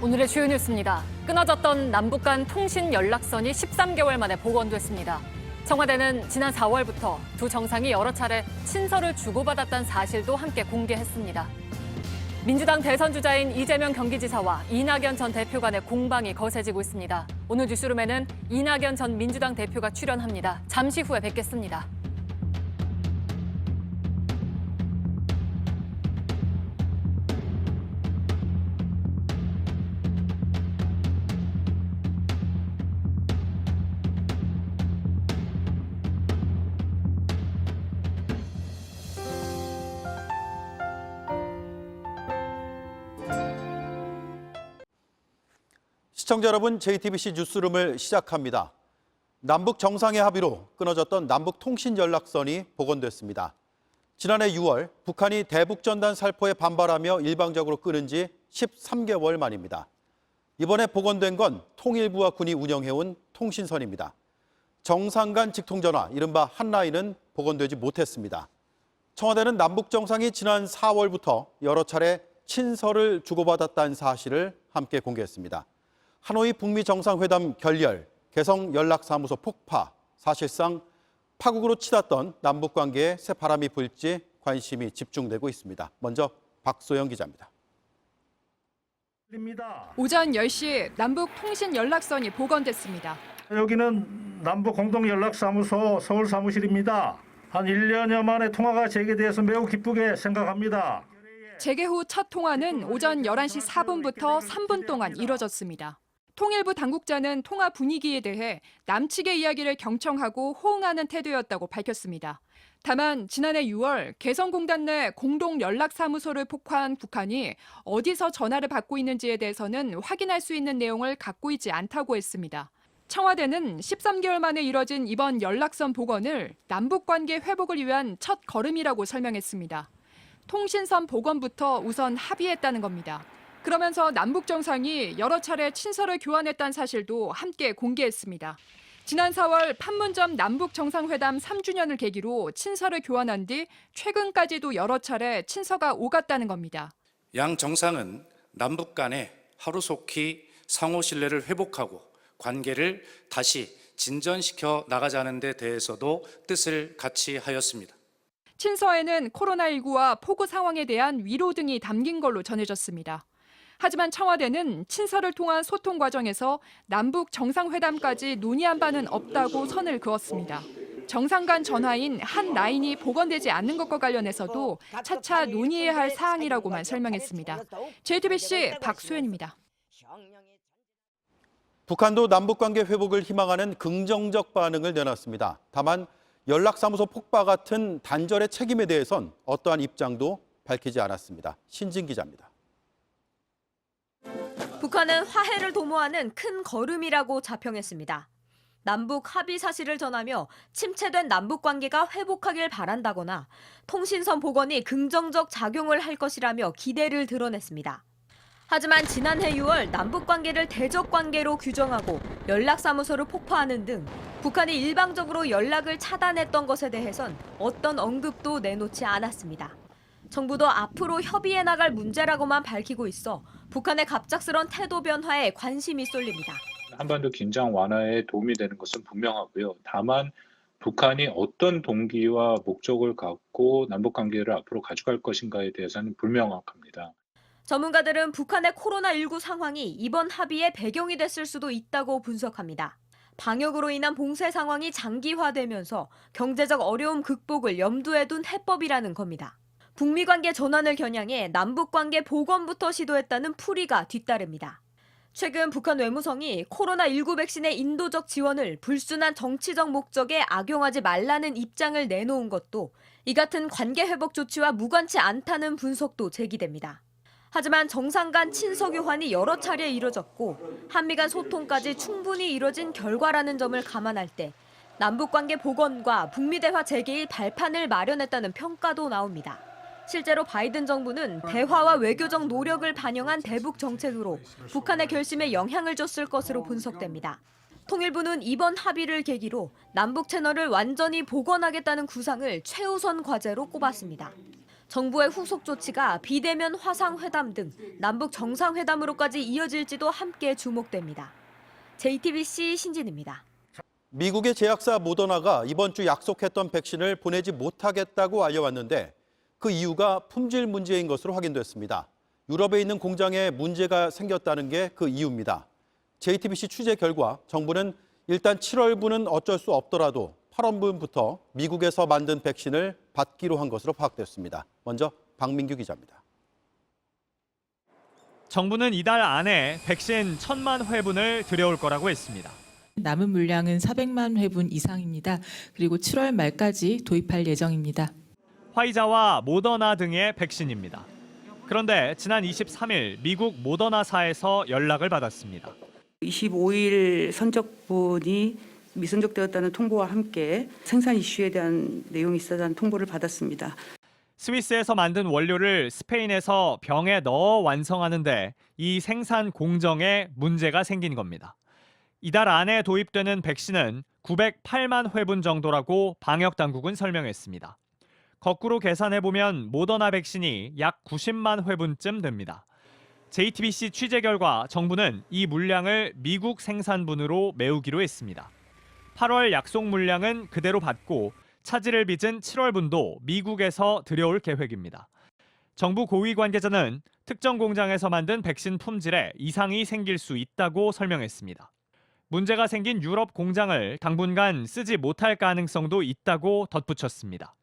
오늘의 주요 뉴스입니다. 끊어졌던 남북 간 통신 연락선이 13개월 만에 복원됐습니다. 청와대는 지난 4월부터 두 정상이 여러 차례 친서를 주고받았다는 사실도 함께 공개했습니다. 민주당 대선 주자인 이재명 경기지사와 이낙연 전 대표 간의 공방이 거세지고 있습니다. 오늘 뉴스룸에는 이낙연 전 민주당 대표가 출연합니다. 잠시 후에 뵙겠습니다. 시청자 여러분, JTBC 뉴스룸을 시작합니다. 남북 정상회 합의로 끊어졌던 남북 통신 연락선이 복원됐습니다. 지난해 6월 북한이 대북전단 살포에 반발하며 일방적으로 끊은 지 13개월 만입니다. 이번에 복원된 건 통일부와 군이 운영해온 통신선입니다. 정상 간 직통전화, 이른바 한라인은 복원되지 못했습니다. 청와대는 남북 정상이 지난 4월부터 여러 차례 친서를 주고받았다는 사실을 함께 공개했습니다. 하노이 북미 정상회담 결렬, 개성 연락사무소 폭파, 사실상 파국으로 치닫던 남북관계에 새바람이 불지 관심이 집중되고 있습니다. 먼저 박소영 기자입니다. 오전 10시 남북 통신 연락선이 복원됐습니다. 여기는 남북 공동연락사무소 서울 사무실입니다. 한 1년여 만에 통화가 재개돼서 매우 기쁘게 생각합니다. 재개 후 첫 통화는 오전 11시 4분부터 3분 동안 이뤄졌습니다. 통일부 당국자는 통화 분위기에 대해 남측의 이야기를 경청하고 호응하는 태도였다고 밝혔습니다. 다만 지난해 6월 개성공단 내 공동연락사무소를 폭파한 북한이 어디서 전화를 받고 있는지에 대해서는 확인할 수 있는 내용을 갖고 있지 않다고 했습니다. 청와대는 13개월 만에 이뤄진 이번 연락선 복원을 남북관계 회복을 위한 첫 걸음이라고 설명했습니다. 통신선 복원부터 우선 합의했다는 겁니다. 그러면서 남북 정상이 여러 차례 친서를 교환했다는 사실도 함께 공개했습니다. 지난 4월 판문점 남북 정상회담 3주년을 계기로 친서를 교환한 뒤 최근까지도 여러 차례 친서가 오갔다는 겁니다. 양 정상은 남북 간에 하루속히 상호 신뢰를 회복하고 관계를 다시 진전시켜 나가자는 데 대해서도 뜻을 같이 하였습니다. 친서에는 코로나19와 폭우 상황에 대한 위로 등이 담긴 걸로 전해졌습니다. 하지만 청와대는 친서를 통한 소통 과정에서 남북 정상회담까지 논의한 바는 없다고 선을 그었습니다. 정상 간 전화인 한 라인이 복원되지 않는 것과 관련해서도 차차 논의해야 할 사항이라고만 설명했습니다. JTBC 박소연입니다. 북한도 남북관계 회복을 희망하는 긍정적 반응을 내놨습니다. 다만 연락사무소 폭파 같은 단절의 책임에 대해선 어떠한 입장도 밝히지 않았습니다. 신진 기자입니다. 북한은 화해를 도모하는 큰 걸음이라고 자평했습니다. 남북 합의 사실을 전하며 침체된 남북 관계가 회복하길 바란다거나 통신선 복원이 긍정적 작용을 할 것이라며 기대를 드러냈습니다. 하지만 지난해 6월 남북 관계를 대적 관계로 규정하고 연락사무소를 폭파하는 등 북한이 일방적으로 연락을 차단했던 것에 대해선 어떤 언급도 내놓지 않았습니다. 정부도 앞으로 협의해 나갈 문제라고만 밝히고 있어 북한의 갑작스런 태도 변화에 관심이 쏠립니다. 한반도 긴장 완화에 도움이 되는 것은 분명하고요. 다만 북한이 어떤 동기와 목적을 갖고 남북관계를 앞으로 가져갈 것인가에 대해서는 불명확합니다. 전문가들은 북한의 코로나19 상황이 이번 합의의 배경이 됐을 수도 있다고 분석합니다. 방역으로 인한 봉쇄 상황이 장기화되면서 경제적 어려움 극복을 염두에 둔 해법이라는 겁니다. 북미 관계 전환을 겨냥해 남북 관계 복원부터 시도했다는 풀이가 뒤따릅니다. 최근 북한 외무성이 코로나19 백신의 인도적 지원을 불순한 정치적 목적에 악용하지 말라는 입장을 내놓은 것도 이 같은 관계 회복 조치와 무관치 않다는 분석도 제기됩니다. 하지만 정상 간 친서 교환이 여러 차례 이뤄졌고 한미 간 소통까지 충분히 이뤄진 결과라는 점을 감안할 때 남북 관계 복원과 북미 대화 재개의 발판을 마련했다는 평가도 나옵니다. 실제로 바이든 정부는 대화와 외교적 노력을 반영한 대북 정책으로 북한의 결심에 영향을 줬을 것으로 분석됩니다. 통일부는 이번 합의를 계기로 남북 채널을 완전히 복원하겠다는 구상을 최우선 과제로 꼽았습니다. 정부의 후속 조치가 비대면 화상회담 등 남북 정상회담으로까지 이어질지도 함께 주목됩니다. JTBC 신진입니다. 미국의 제약사 모더나가 이번 주 약속했던 백신을 보내지 못하겠다고 알려왔는데 그 이유가 품질 문제인 것으로 확인됐습니다. 유럽에 있는 공장에 문제가 생겼다는 게 그 이유입니다. JTBC 취재 결과 정부는 일단 7월분은 어쩔 수 없더라도 8월분부터 미국에서 만든 백신을 받기로 한 것으로 파악됐습니다. 먼저 박민규 기자입니다. 정부는 이달 안에 백신 1,000만 회분을 들여올 거라고 했습니다. 남은 물량은 400만 회분 이상입니다. 그리고 7월 말까지 도입할 예정입니다. 화이자와 모더나 등의 백신입니다. 그런데 지난 23일 미국 모더나사에서 연락을 받았습니다. 25일 선적분이 미선적되었다는 통보와 함께 생산 이슈에 대한 내용이 있었다는 통보를 받았습니다. 스위스에서 만든 원료를 스페인에서 병에 넣어 완성하는데 이 생산 공정에 문제가 생긴 겁니다. 이달 안에 도입되는 백신은 908만 회분 정도라고 방역당국은 설명했습니다. 거꾸로 계산해보면 모더나 백신이 약 90만 회분쯤 됩니다. JTBC 취재 결과 정부는 이 물량을 미국 생산분으로 메우기로 했습니다. 8월 약속 물량은 그대로 받고 차질을 빚은 7월분도 미국에서 들여올 계획입니다. 정부 고위 관계자는 특정 공장에서 만든 백신 품질에 이상이 생길 수 있다고 설명했습니다. 문제가 생긴 유럽 공장을 당분간 쓰지 못할 가능성도 있다고 덧붙였습니다.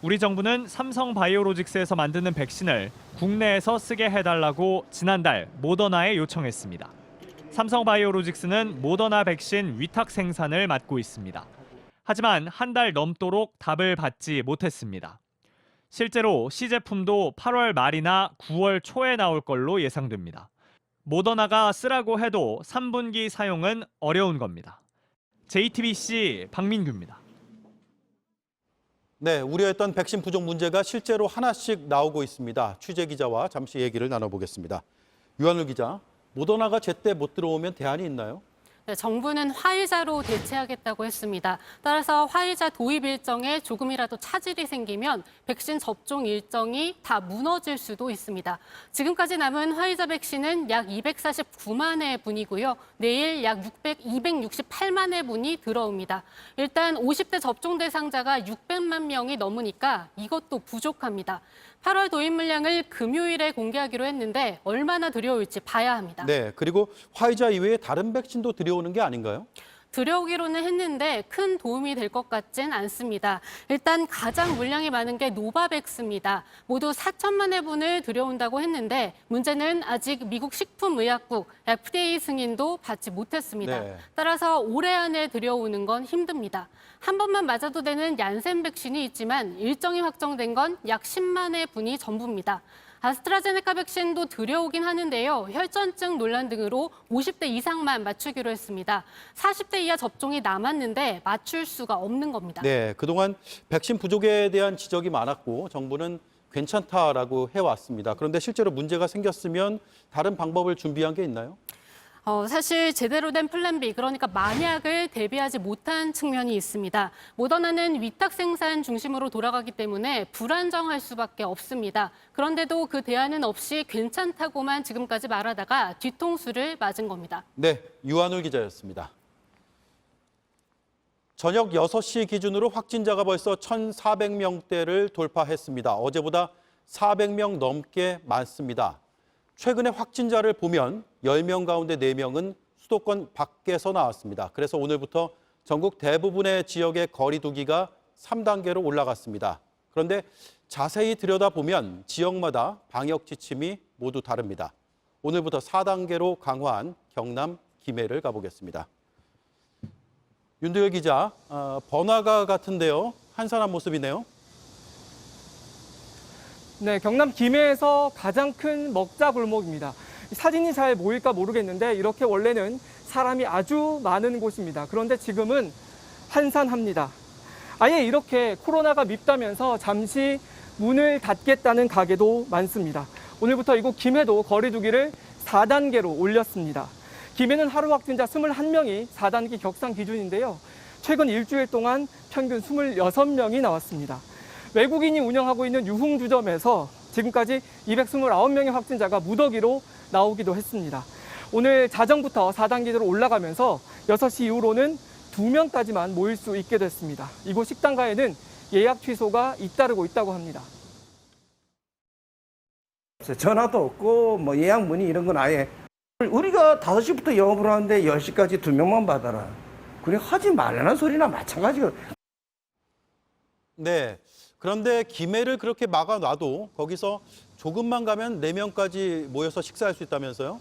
우리 정부는 삼성바이오로직스에서 만드는 백신을 국내에서 쓰게 해달라고 지난달 모더나에 요청했습니다. 삼성바이오로직스는 모더나 백신 위탁 생산을 맡고 있습니다. 하지만 한 달 넘도록 답을 받지 못했습니다. 실제로 시제품도 8월 말이나 9월 초에 나올 걸로 예상됩니다. 모더나가 쓰라고 해도 3분기 사용은 어려운 겁니다. JTBC 박민규입니다. 네, 우려했던 백신 부족 문제가 실제로 하나씩 나오고 있습니다. 취재 기자와 잠시 얘기를 나눠보겠습니다. 유한울 기자, 모더나가 제때 못 들어오면 대안이 있나요? 네, 정부는 화이자로 대체하겠다고 했습니다. 따라서 화이자 도입 일정에 조금이라도 차질이 생기면 백신 접종 일정이 다 무너질 수도 있습니다. 지금까지 남은 화이자 백신은 약 249만 회분이고요. 내일 약 268만 회분이 들어옵니다. 일단 50대 접종 대상자가 600만 명이 넘으니까 이것도 부족합니다. 8월 도입 물량을 금요일에 공개하기로 했는데 얼마나 들여올지 봐야 합니다. 네, 그리고 화이자 이외에 다른 백신도 들여오는 게 아닌가요? 들여오기로는 했는데 큰 도움이 될 것 같진 않습니다. 일단 가장 물량이 많은 게 노바백스입니다. 모두 4천만 회분을 들여온다고 했는데 문제는 아직 미국 식품의약국 FDA 승인도 받지 못했습니다. 네. 따라서 올해 안에 들여오는 건 힘듭니다. 한 번만 맞아도 되는 얀센 백신이 있지만 일정이 확정된 건 약 10만 회분이 전부입니다. 아스트라제네카 백신도 들여오긴 하는데요. 혈전증 논란 등으로 50대 이상만 맞추기로 했습니다. 40대 이하 접종이 남았는데 맞출 수가 없는 겁니다. 네, 그동안 백신 부족에 대한 지적이 많았고 정부는 괜찮다라고 해왔습니다. 그런데 실제로 문제가 생겼으면 다른 방법을 준비한 게 있나요? 사실 제대로 된 플랜 B, 그러니까 만약을 대비하지 못한 측면이 있습니다. 모더나는 위탁 생산 중심으로 돌아가기 때문에 불안정할 수밖에 없습니다. 그런데도 그 대안은 없이 괜찮다고만 지금까지 말하다가 뒤통수를 맞은 겁니다. 네, 유한울 기자였습니다. 저녁 6시 기준으로 확진자가 벌써 1,400명대를 돌파했습니다. 어제보다 400명 넘게 많습니다. 최근에 확진자를 보면 10명 가운데 4명은 수도권 밖에서 나왔습니다. 그래서 오늘부터 전국 대부분의 지역의 거리 두기가 3단계로 올라갔습니다. 그런데 자세히 들여다보면 지역마다 방역 지침이 모두 다릅니다. 오늘부터 4단계로 강화한 경남 김해를 가보겠습니다. 윤도열 기자, 번화가 같은데요. 한산한 모습이네요. 네, 경남 김해에서 가장 큰 먹자 골목입니다. 사진이 잘 보일까 모르겠는데 이렇게 원래는 사람이 아주 많은 곳입니다. 그런데 지금은 한산합니다. 아예 이렇게 코로나가 밉다면서 잠시 문을 닫겠다는 가게도 많습니다. 오늘부터 이곳 김해도 거리 두기를 4단계로 올렸습니다. 김해는 하루 확진자 21명이 4단계 격상 기준인데요. 최근 일주일 동안 평균 26명이 나왔습니다. 외국인이 운영하고 있는 유흥주점에서 지금까지 229명의 확진자가 무더기로 나오기도 했습니다. 오늘 자정부터 4단계로 올라가면서 6시 이후로는 2명까지만 모일 수 있게 됐습니다. 이곳 식당가에는 예약 취소가 잇따르고 있다고 합니다. 전화도 없고 뭐 예약 문의 이런 건 아예 우리가 5시부터 영업을 하는데 10시까지 2명만 받아라. 그래 하지 말라는 소리나 마찬가지고. 네. 그런데 김해를 그렇게 막아놔도 거기서 조금만 가면 4명까지 모여서 식사할 수 있다면서요?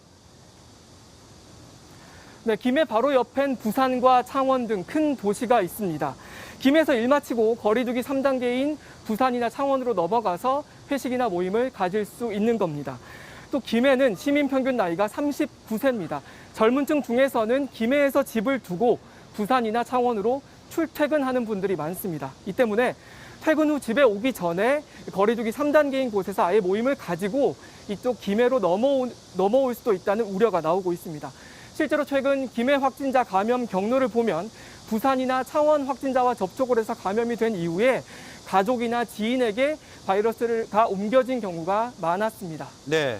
네, 김해 바로 옆엔 부산과 창원 등 큰 도시가 있습니다. 김해에서 일 마치고 거리두기 3단계인 부산이나 창원으로 넘어가서 회식이나 모임을 가질 수 있는 겁니다. 또 김해는 시민 평균 나이가 39세입니다. 젊은 층 중에서는 김해에서 집을 두고 부산이나 창원으로 출퇴근하는 분들이 많습니다. 이 때문에 퇴근 후 집에 오기 전에 거리두기 3단계인 곳에서 아예 모임을 가지고 이쪽 김해로 넘어올 수도 있다는 우려가 나오고 있습니다. 실제로 최근 김해 확진자 감염 경로를 보면 부산이나 창원 확진자와 접촉을 해서 감염이 된 이후에 가족이나 지인에게 바이러스가 옮겨진 경우가 많았습니다. 네.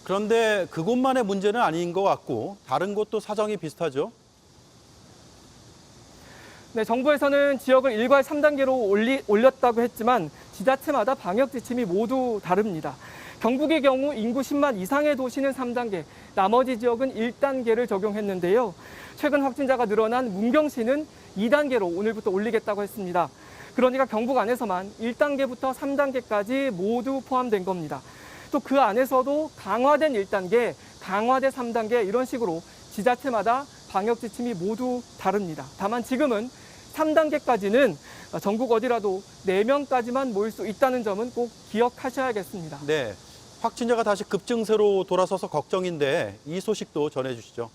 그런데 그곳만의 문제는 아닌 것 같고 다른 곳도 사정이 비슷하죠? 네, 정부에서는 지역을 일괄 3단계로 올렸다고 했지만 지자체마다 방역 지침이 모두 다릅니다. 경북의 경우 인구 10만 이상의 도시는 3단계, 나머지 지역은 1단계를 적용했는데요. 최근 확진자가 늘어난 문경시는 2단계로 오늘부터 올리겠다고 했습니다. 그러니까 경북 안에서만 1단계부터 3단계까지 모두 포함된 겁니다. 또 그 안에서도 강화된 1단계, 강화된 3단계 이런 식으로 지자체마다 방역 지침이 모두 다릅니다. 다만 지금은 3단계까지는 전국 어디라도 4명까지만 모일 수 있다는 점은 꼭 기억하셔야겠습니다. 네. 확진자가 다시 급증세로 돌아서서 걱정인데 이 소식도 전해주시죠.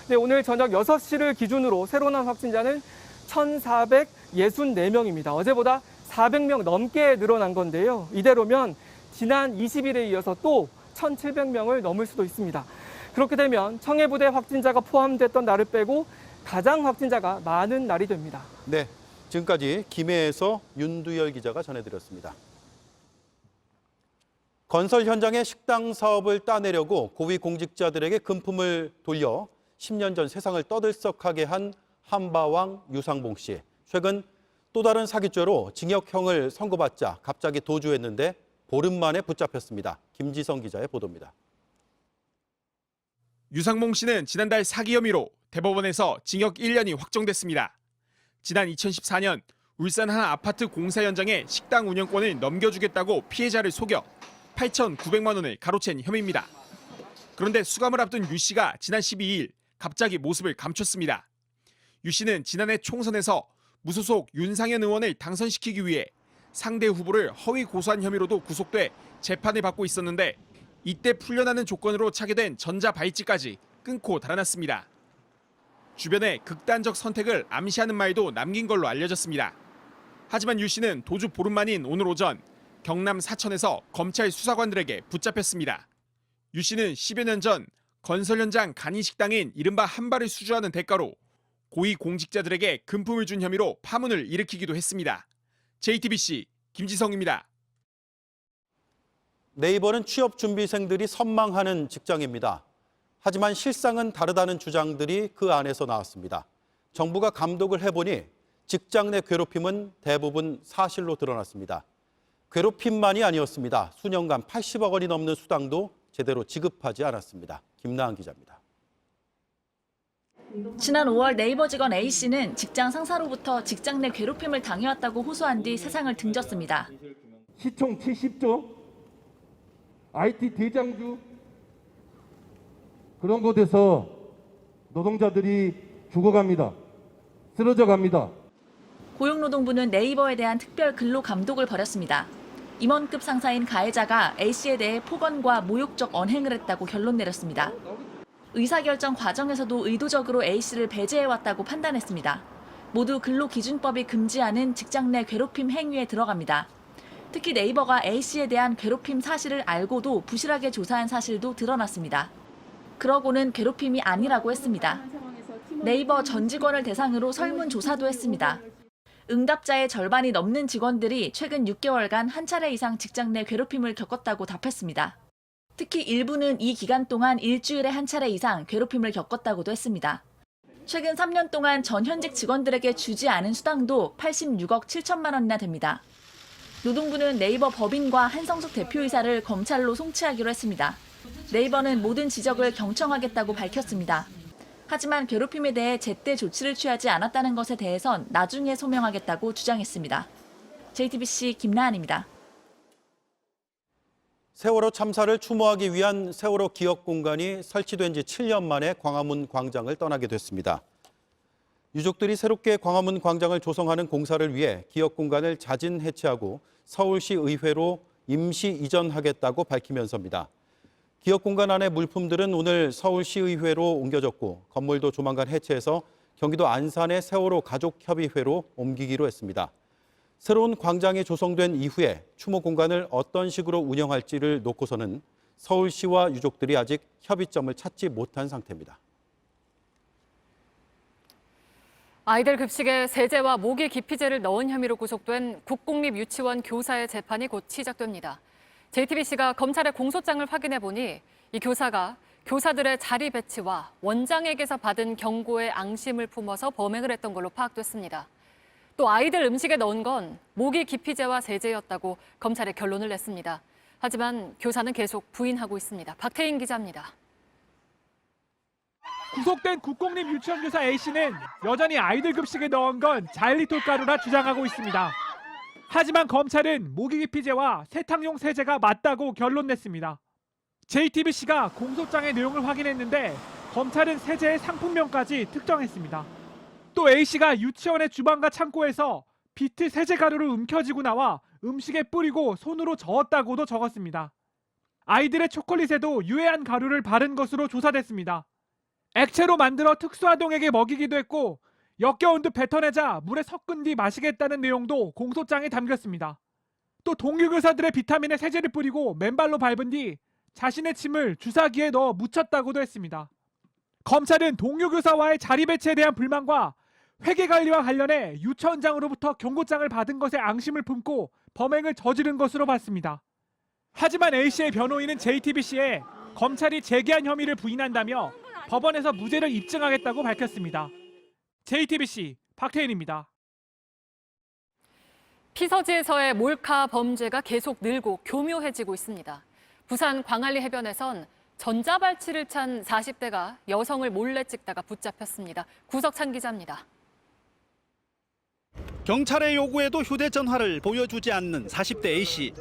네, 오늘 저녁 6시를 기준으로 새로 난 확진자는 1,464명입니다. 어제보다 400명 넘게 늘어난 건데요. 이대로면 지난 20일에 이어서 또 1,700명을 넘을 수도 있습니다. 그렇게 되면 청해부대 확진자가 포함됐던 날을 빼고 가장 확진자가 많은 날이 됩니다. 네. 지금까지 김해에서 윤두열 기자가 전해드렸습니다. 건설 현장의 식당 사업을 따내려고 고위공직자들에게 금품을 돌려 10년 전 세상을 떠들썩하게 한 한바왕 유상봉 씨. 최근 또 다른 사기죄로 징역형을 선고받자 갑자기 도주했는데 보름 만에 붙잡혔습니다. 김지성 기자의 보도입니다. 유상봉 씨는 지난달 사기 혐의로 대법원에서 징역 1년이 확정됐습니다. 지난 2014년 울산 한 아파트 공사 현장에 식당 운영권을 넘겨주겠다고 피해자를 속여 8,900만 원을 가로챈 혐의입니다. 그런데 수감을 앞둔 유 씨가 지난 12일 갑자기 모습을 감췄습니다. 유 씨는 지난해 총선에서 무소속 윤상현 의원을 당선시키기 위해 상대 후보를 허위 고소한 혐의로도 구속돼 재판을 받고 있었는데 이때 풀려나는 조건으로 차게 된 전자발찌까지 끊고 달아났습니다. 주변에 극단적 선택을 암시하는 말도 남긴 걸로 알려졌습니다. 하지만 유 씨는 도주 보름 만인 오늘 오전 경남 사천에서 검찰 수사관들에게 붙잡혔습니다. 유 씨는 10여 년 전 건설 현장 간이식당인 이른바 한바를 수주하는 대가로 고위 공직자들에게 금품을 준 혐의로 파문을 일으키기도 했습니다. JTBC 김지성입니다. 네이버는 취업 준비생들이 선망하는 직장입니다. 하지만 실상은 다르다는 주장들이 그 안에서 나왔습니다. 정부가 감독을 해보니 직장 내 괴롭힘은 대부분 사실로 드러났습니다. 괴롭힘만이 아니었습니다. 수년간 80억 원이 넘는 수당도 제대로 지급하지 않았습니다. 김나은 기자입니다. 지난 5월 네이버 직원 A씨는 직장 상사로부터 직장 내 괴롭힘을 당해왔다고 호소한 뒤 세상을 등졌습니다. 시총 70조, IT 대장주, 그런 곳에서 노동자들이 죽어갑니다. 쓰러져 갑니다. 고용노동부는 네이버에 대한 특별 근로 감독을 벌였습니다. 임원급 상사인 가해자가 A씨에 대해 폭언과 모욕적 언행을 했다고 결론 내렸습니다. 의사결정 과정에서도 의도적으로 A씨를 배제해왔다고 판단했습니다. 모두 근로기준법이 금지하는 직장 내 괴롭힘 행위에 들어갑니다. 특히 네이버가 A씨에 대한 괴롭힘 사실을 알고도 부실하게 조사한 사실도 드러났습니다. 그러고는 괴롭힘이 아니라고 했습니다. 네이버 전 직원을 대상으로 설문조사도 했습니다. 응답자의 절반이 넘는 직원들이 최근 6개월간 한 차례 이상 직장 내 괴롭힘을 겪었다고 답했습니다. 특히 일부는 이 기간 동안 일주일에 한 차례 이상 괴롭힘을 겪었다고도 했습니다. 최근 3년 동안 전 현직 직원들에게 주지 않은 수당도 86억 7천만 원이나 됩니다. 노동부는 네이버 법인과 한성숙 대표이사를 검찰로 송치하기로 했습니다. 네이버는 모든 지적을 경청하겠다고 밝혔습니다. 하지만 괴롭힘에 대해 제때 조치를 취하지 않았다는 것에 대해선 나중에 소명하겠다고 주장했습니다. JTBC 김나은입니다. 세월호 참사를 추모하기 위한 세월호 기억 공간이 설치된 지 7년 만에 광화문 광장을 떠나게 됐습니다. 유족들이 새롭게 광화문 광장을 조성하는 공사를 위해 기억 공간을 자진 해체하고 서울시 의회로 임시 이전하겠다고 밝히면서입니다. 기억 공간 안의 물품들은 오늘 서울시의회로 옮겨졌고 건물도 조만간 해체해서 경기도 안산의 세월호 가족협의회로 옮기기로 했습니다. 새로운 광장이 조성된 이후에 추모 공간을 어떤 식으로 운영할지를 놓고서는 서울시와 유족들이 아직 협의점을 찾지 못한 상태입니다. 아이들 급식에 세제와 모기 기피제를 넣은 혐의로 구속된 국공립유치원 교사의 재판이 곧 시작됩니다. JTBC가 검찰의 공소장을 확인해 보니 이 교사가 교사들의 자리 배치와 원장에게서 받은 경고에 앙심을 품어서 범행을 했던 걸로 파악됐습니다. 또 아이들 음식에 넣은 건 모기 기피제와 세제였다고 검찰에 결론을 냈습니다. 하지만 교사는 계속 부인하고 있습니다. 박태인 기자입니다. 구속된 국공립 유치원 교사 A씨는 여전히 아이들 급식에 넣은 건 자일리톨 가루라 주장하고 있습니다. 하지만 검찰은 모기 기피제와 세탁용 세제가 맞다고 결론 냈습니다. JTBC가 공소장의 내용을 확인했는데 검찰은 세제의 상품명까지 특정했습니다. 또 A씨가 유치원의 주방과 창고에서 비트 세제 가루를 움켜쥐고 나와 음식에 뿌리고 손으로 저었다고도 적었습니다. 아이들의 초콜릿에도 유해한 가루를 바른 것으로 조사됐습니다. 액체로 만들어 특수아동에게 먹이기도 했고 역겨운 듯 뱉어내자 물에 섞은 뒤 마시겠다는 내용도 공소장에 담겼습니다. 또 동료 교사들의 비타민에 세제를 뿌리고 맨발로 밟은 뒤 자신의 침을 주사기에 넣어 묻혔다고도 했습니다. 검찰은 동료 교사와의 자리 배치에 대한 불만과 회계 관리와 관련해 유치원장으로부터 경고장을 받은 것에 앙심을 품고 범행을 저지른 것으로 봤습니다. 하지만 A씨의 변호인은 JTBC에 검찰이 제기한 혐의를 부인한다며 법원에서 무죄를 입증하겠다고 밝혔습니다. JTBC 박태인입니다. 피서지에서의 몰카 범죄가 계속 늘고 교묘해지고 있습니다. 부산 광안리 해변에선 전자발찌를 찬 40대가 여성을 몰래 찍다가 붙잡혔습니다. 구석찬 기자입니다. 경찰의 요구에도 휴대전화를 보여주지 않는 40대 A씨.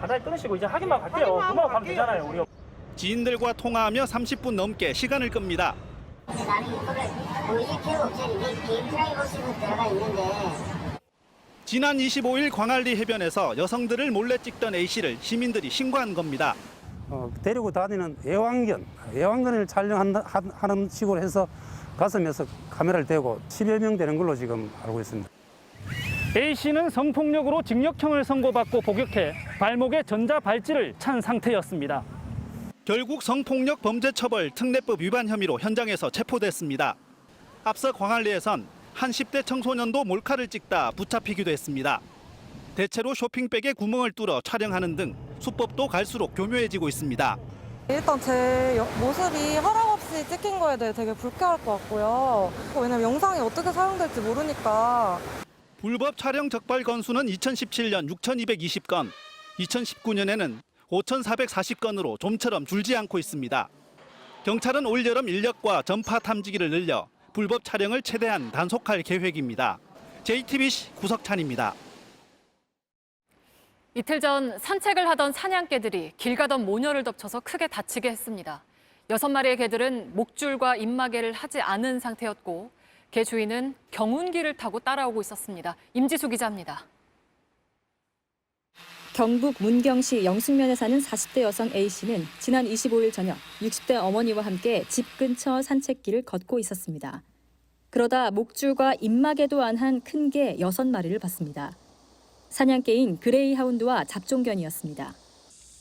바닥에 끊으시고 이제 확인만 갈게요. 그만 가면 되잖아요. 우리. 지인들과 통화하며 30분 넘게 시간을 끕니다. 지난 25일 광안리 해변에서 여성들을 몰래 찍던 A씨를 시민들이 신고한 겁니다. 데리고 다니는 애완견을 촬영하는 식으로 해서 가슴에서 카메라를 대고 10여 명 되는 걸로 지금 알고 있습니다. A씨는 성폭력으로 징역형을 선고받고 복역해 발목에 전자발찌를 찬 상태였습니다. 결국 성폭력 범죄처벌 특례법 위반 혐의로 현장에서 체포됐습니다. 앞서 광안리에선 한 10대 청소년도 몰카를 찍다 붙잡히기도 했습니다. 대체로 쇼핑백에 구멍을 뚫어 촬영하는 등 수법도 갈수록 교묘해지고 있습니다. 일단 제 모습이 허락 없이 찍힌 거에 대해 되게 불쾌할 것 같고요. 왜냐면 영상이 어떻게 사용될지 모르니까. 불법 촬영 적발 건수는 2017년 6,220건, 2019년에는 5,440건으로 좀처럼 줄지 않고 있습니다. 경찰은 올여름 인력과 전파 탐지기를 늘려 불법 촬영을 최대한 단속할 계획입니다. JTBC 구석찬입니다. 이틀 전 산책을 하던 사냥개들이 길 가던 모녀를 덮쳐서 크게 다치게 했습니다. 6마리의 개들은 목줄과 입마개를 하지 않은 상태였고 개 주인은 경운기를 타고 따라오고 있었습니다. 임지수 기자입니다. 경북 문경시 영숙면에 사는 40대 여성 A씨는 지난 25일 저녁 60대 어머니와 함께 집 근처 산책길을 걷고 있었습니다. 그러다 목줄과 입마개도 안 한 큰 개 6마리를 봤습니다. 사냥개인 그레이하운드와 잡종견이었습니다.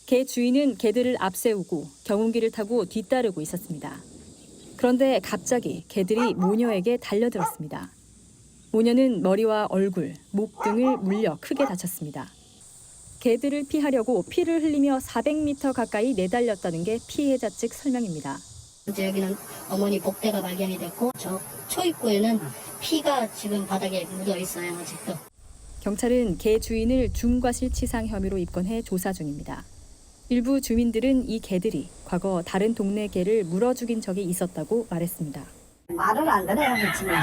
개 주인은 개들을 앞세우고 경운기를 타고 뒤따르고 있었습니다. 그런데 갑자기 개들이 모녀에게 달려들었습니다. 모녀는 머리와 얼굴, 목 등을 물려 크게 다쳤습니다. 개들을 피하려고 피를 흘리며 400m 가까이 내달렸다는 게 피해자 측 설명입니다. 여기는 어머니 복대가 발견이 됐고 저 초입구에는 피가 지금 바닥에 묻어 있어요. 아직도. 경찰은 개 주인을 중과실치상 혐의로 입건해 조사 중입니다. 일부 주민들은 이 개들이 과거 다른 동네 개를 물어 죽인 적이 있었다고 말했습니다. 말을 안 들어요, 그치만.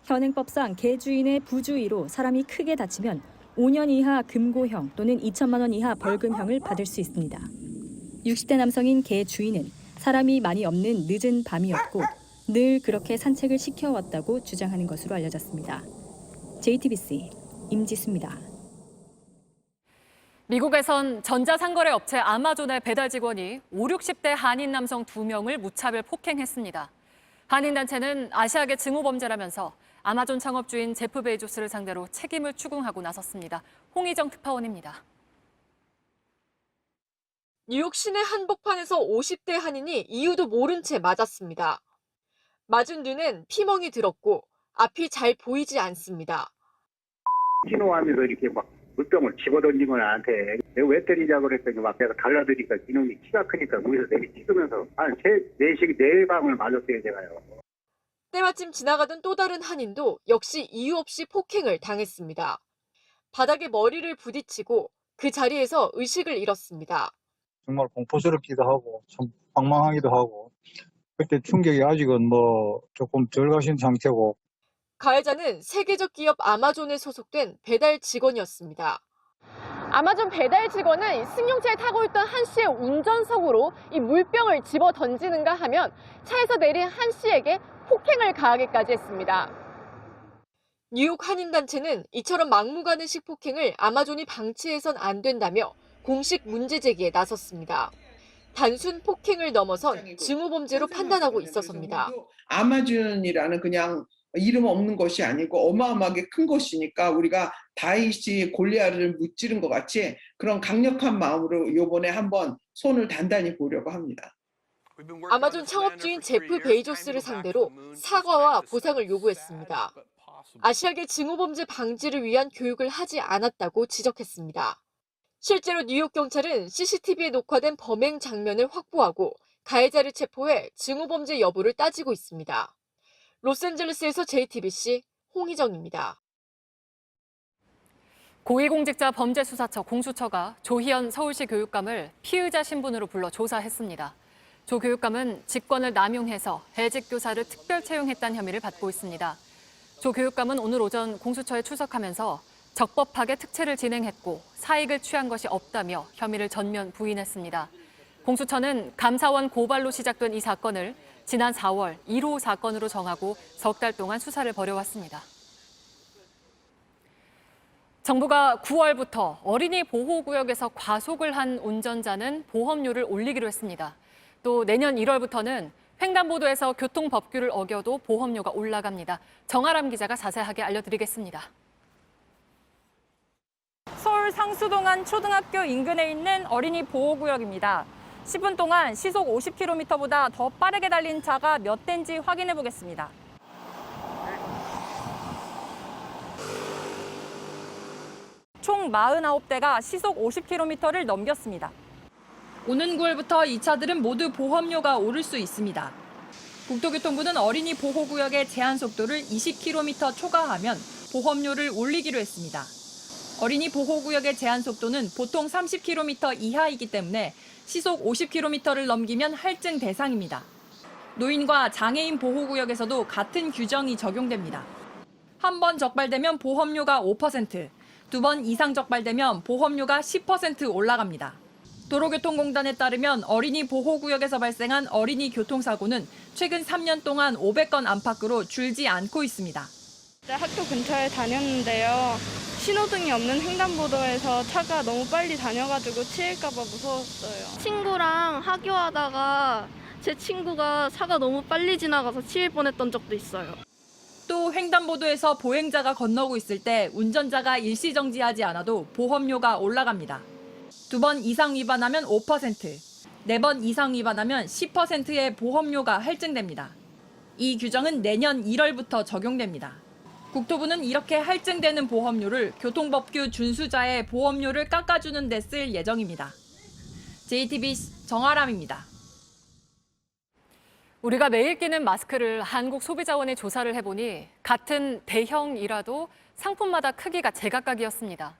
현행법상 개 주인의 부주의로 사람이 크게 다치면 5년 이하 금고형 또는 2천만 원 이하 벌금형을 받을 수 있습니다. 60대 남성인 개 주인은 사람이 많이 없는 늦은 밤이었고 늘 그렇게 산책을 시켜왔다고 주장하는 것으로 알려졌습니다. JTBC 임지수입니다. 미국에선 전자상거래 업체 아마존의 배달 직원이 50, 60대 한인 남성 2명을 무차별 폭행했습니다. 한인단체는 아시아계 증오범죄라면서 아마존 창업주인 제프 베이조스를 상대로 책임을 추궁하고 나섰습니다. 홍희정 특파원입니다. 뉴욕 시내 한복판에서 50대 한인이 이유도 모른 채 맞았습니다. 맞은 눈엔 피멍이 들었고 앞이 잘 보이지 않습니다. 신호하면서 이렇게 막 물병을 집어던진 건 나한테 내가 왜 때리냐고 그랬더니 막 내가 달라드니까 이놈이 키가 크니까 거기서 내리 찍으면서 한 네 방을 맞았어요, 제가요. 때마침 지나가던 또 다른 한인도 역시 이유 없이 폭행을 당했습니다. 바닥에 머리를 부딪히고 그 자리에서 의식을 잃었습니다. 정말 공포스럽기도 하고 좀 방망하기도 하고 그때 충격이 아직은 뭐 조금 덜 가신 상태고. 가해자는 세계적 기업 아마존에 소속된 배달 직원이었습니다. 아마존 배달 직원은 승용차에 타고 있던 한 씨의 운전석으로 이 물병을 집어 던지는가 하면 차에서 내린 한 씨에게 폭행을 가하기까지 했습니다. 뉴욕 한인단체는 이처럼 막무가내식 폭행을 아마존이 방치해선 안 된다며 공식 문제 제기에 나섰습니다. 단순 폭행을 넘어선 증오범죄로 판단하고 있어서입니다. 아마존이라는 그냥 이름 없는 것이 아니고 어마어마하게 큰 것이니까 우리가 다윗이 골리앗을 무찌른 것 같이 그런 강력한 마음으로 이번에 한번 손을 단단히 보려고 합니다. 아마존 창업주인 제프 베이조스를 상대로 사과와 보상을 요구했습니다. 아시아계 증오범죄 방지를 위한 교육을 하지 않았다고 지적했습니다. 실제로 뉴욕 경찰은 CCTV에 녹화된 범행 장면을 확보하고 가해자를 체포해 증오범죄 여부를 따지고 있습니다. 로스앤젤레스에서 JTBC 홍희정입니다. 고위공직자 범죄수사처 공수처가 조희연 서울시 교육감을 피의자 신분으로 불러 조사했습니다. 조 교육감은 직권을 남용해서 해직 교사를 특별 채용했다는 혐의를 받고 있습니다. 조 교육감은 오늘 오전 공수처에 출석하면서 적법하게 특채를 진행했고 사익을 취한 것이 없다며 혐의를 전면 부인했습니다. 공수처는 감사원 고발로 시작된 이 사건을 지난 4월 1호 사건으로 정하고 석 달 동안 수사를 벌여왔습니다. 정부가 9월부터 어린이 보호구역에서 과속을 한 운전자는 보험료를 올리기로 했습니다. 또 내년 1월부터는 횡단보도에서 교통법규를 어겨도 보험료가 올라갑니다. 정아람 기자가 자세하게 알려드리겠습니다. 서울 상수동 한 초등학교 인근에 있는 어린이 보호구역입니다. 10분 동안 시속 50km보다 더 빠르게 달린 차가 몇 대인지 확인해 보겠습니다. 총 49대가 시속 50km를 넘겼습니다. 오는 9월부터 이 차들은 모두 보험료가 오를 수 있습니다. 국토교통부는 어린이 보호구역의 제한 속도를 20km 초과하면 보험료를 올리기로 했습니다. 어린이 보호구역의 제한 속도는 보통 30km 이하이기 때문에 시속 50km를 넘기면 할증 대상입니다. 노인과 장애인 보호구역에서도 같은 규정이 적용됩니다. 한 번 적발되면 보험료가 5%, 2번 이상 적발되면 보험료가 10% 올라갑니다. 도로교통공단에 따르면 어린이 보호구역에서 발생한 어린이 교통사고는 최근 3년 동안 500건 안팎으로 줄지 않고 있습니다. 학교 근처에 다녔는데요. 신호등이 없는 횡단보도에서 차가 너무 빨리 다녀가지고 치일까 봐 무서웠어요. 친구랑 하교하다가 제 친구가 차가 너무 빨리 지나가서 치일 뻔했던 적도 있어요. 또 횡단보도에서 보행자가 건너고 있을 때 운전자가 일시정지하지 않아도 보험료가 올라갑니다. 2번 이상 위반하면 5%, 4번 이상 위반하면 10%의 보험료가 할증됩니다. 이 규정은 내년 1월부터 적용됩니다. 국토부는 이렇게 할증되는 보험료를 교통법규 준수자의 보험료를 깎아주는 데 쓸 예정입니다. JTBC 정아람입니다. 우리가 매일 끼는 마스크를 한국소비자원이 조사를 해보니 같은 대형이라도 상품마다 크기가 제각각이었습니다.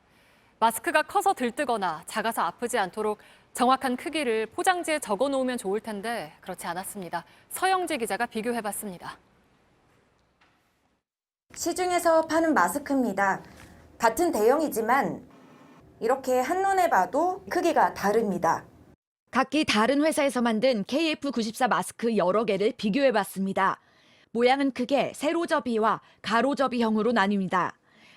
마스크가 커서 들뜨거나 작아서 아프지 않도록 정확한 크기를 포장지에 적어놓으면 좋을 텐데 그렇지 않았습니다. 서영재 기자가 비교해봤습니다. 시중에서 파는 마스크입니다. 같은 대형이지만 이렇게 한눈에 봐도 크기가 다릅니다. 각기 다른 회사에서 만든 KF94 마스크 여러 개를 비교해봤습니다. 모양은 크게 세로접이와 가로접이형으로 나뉩니다.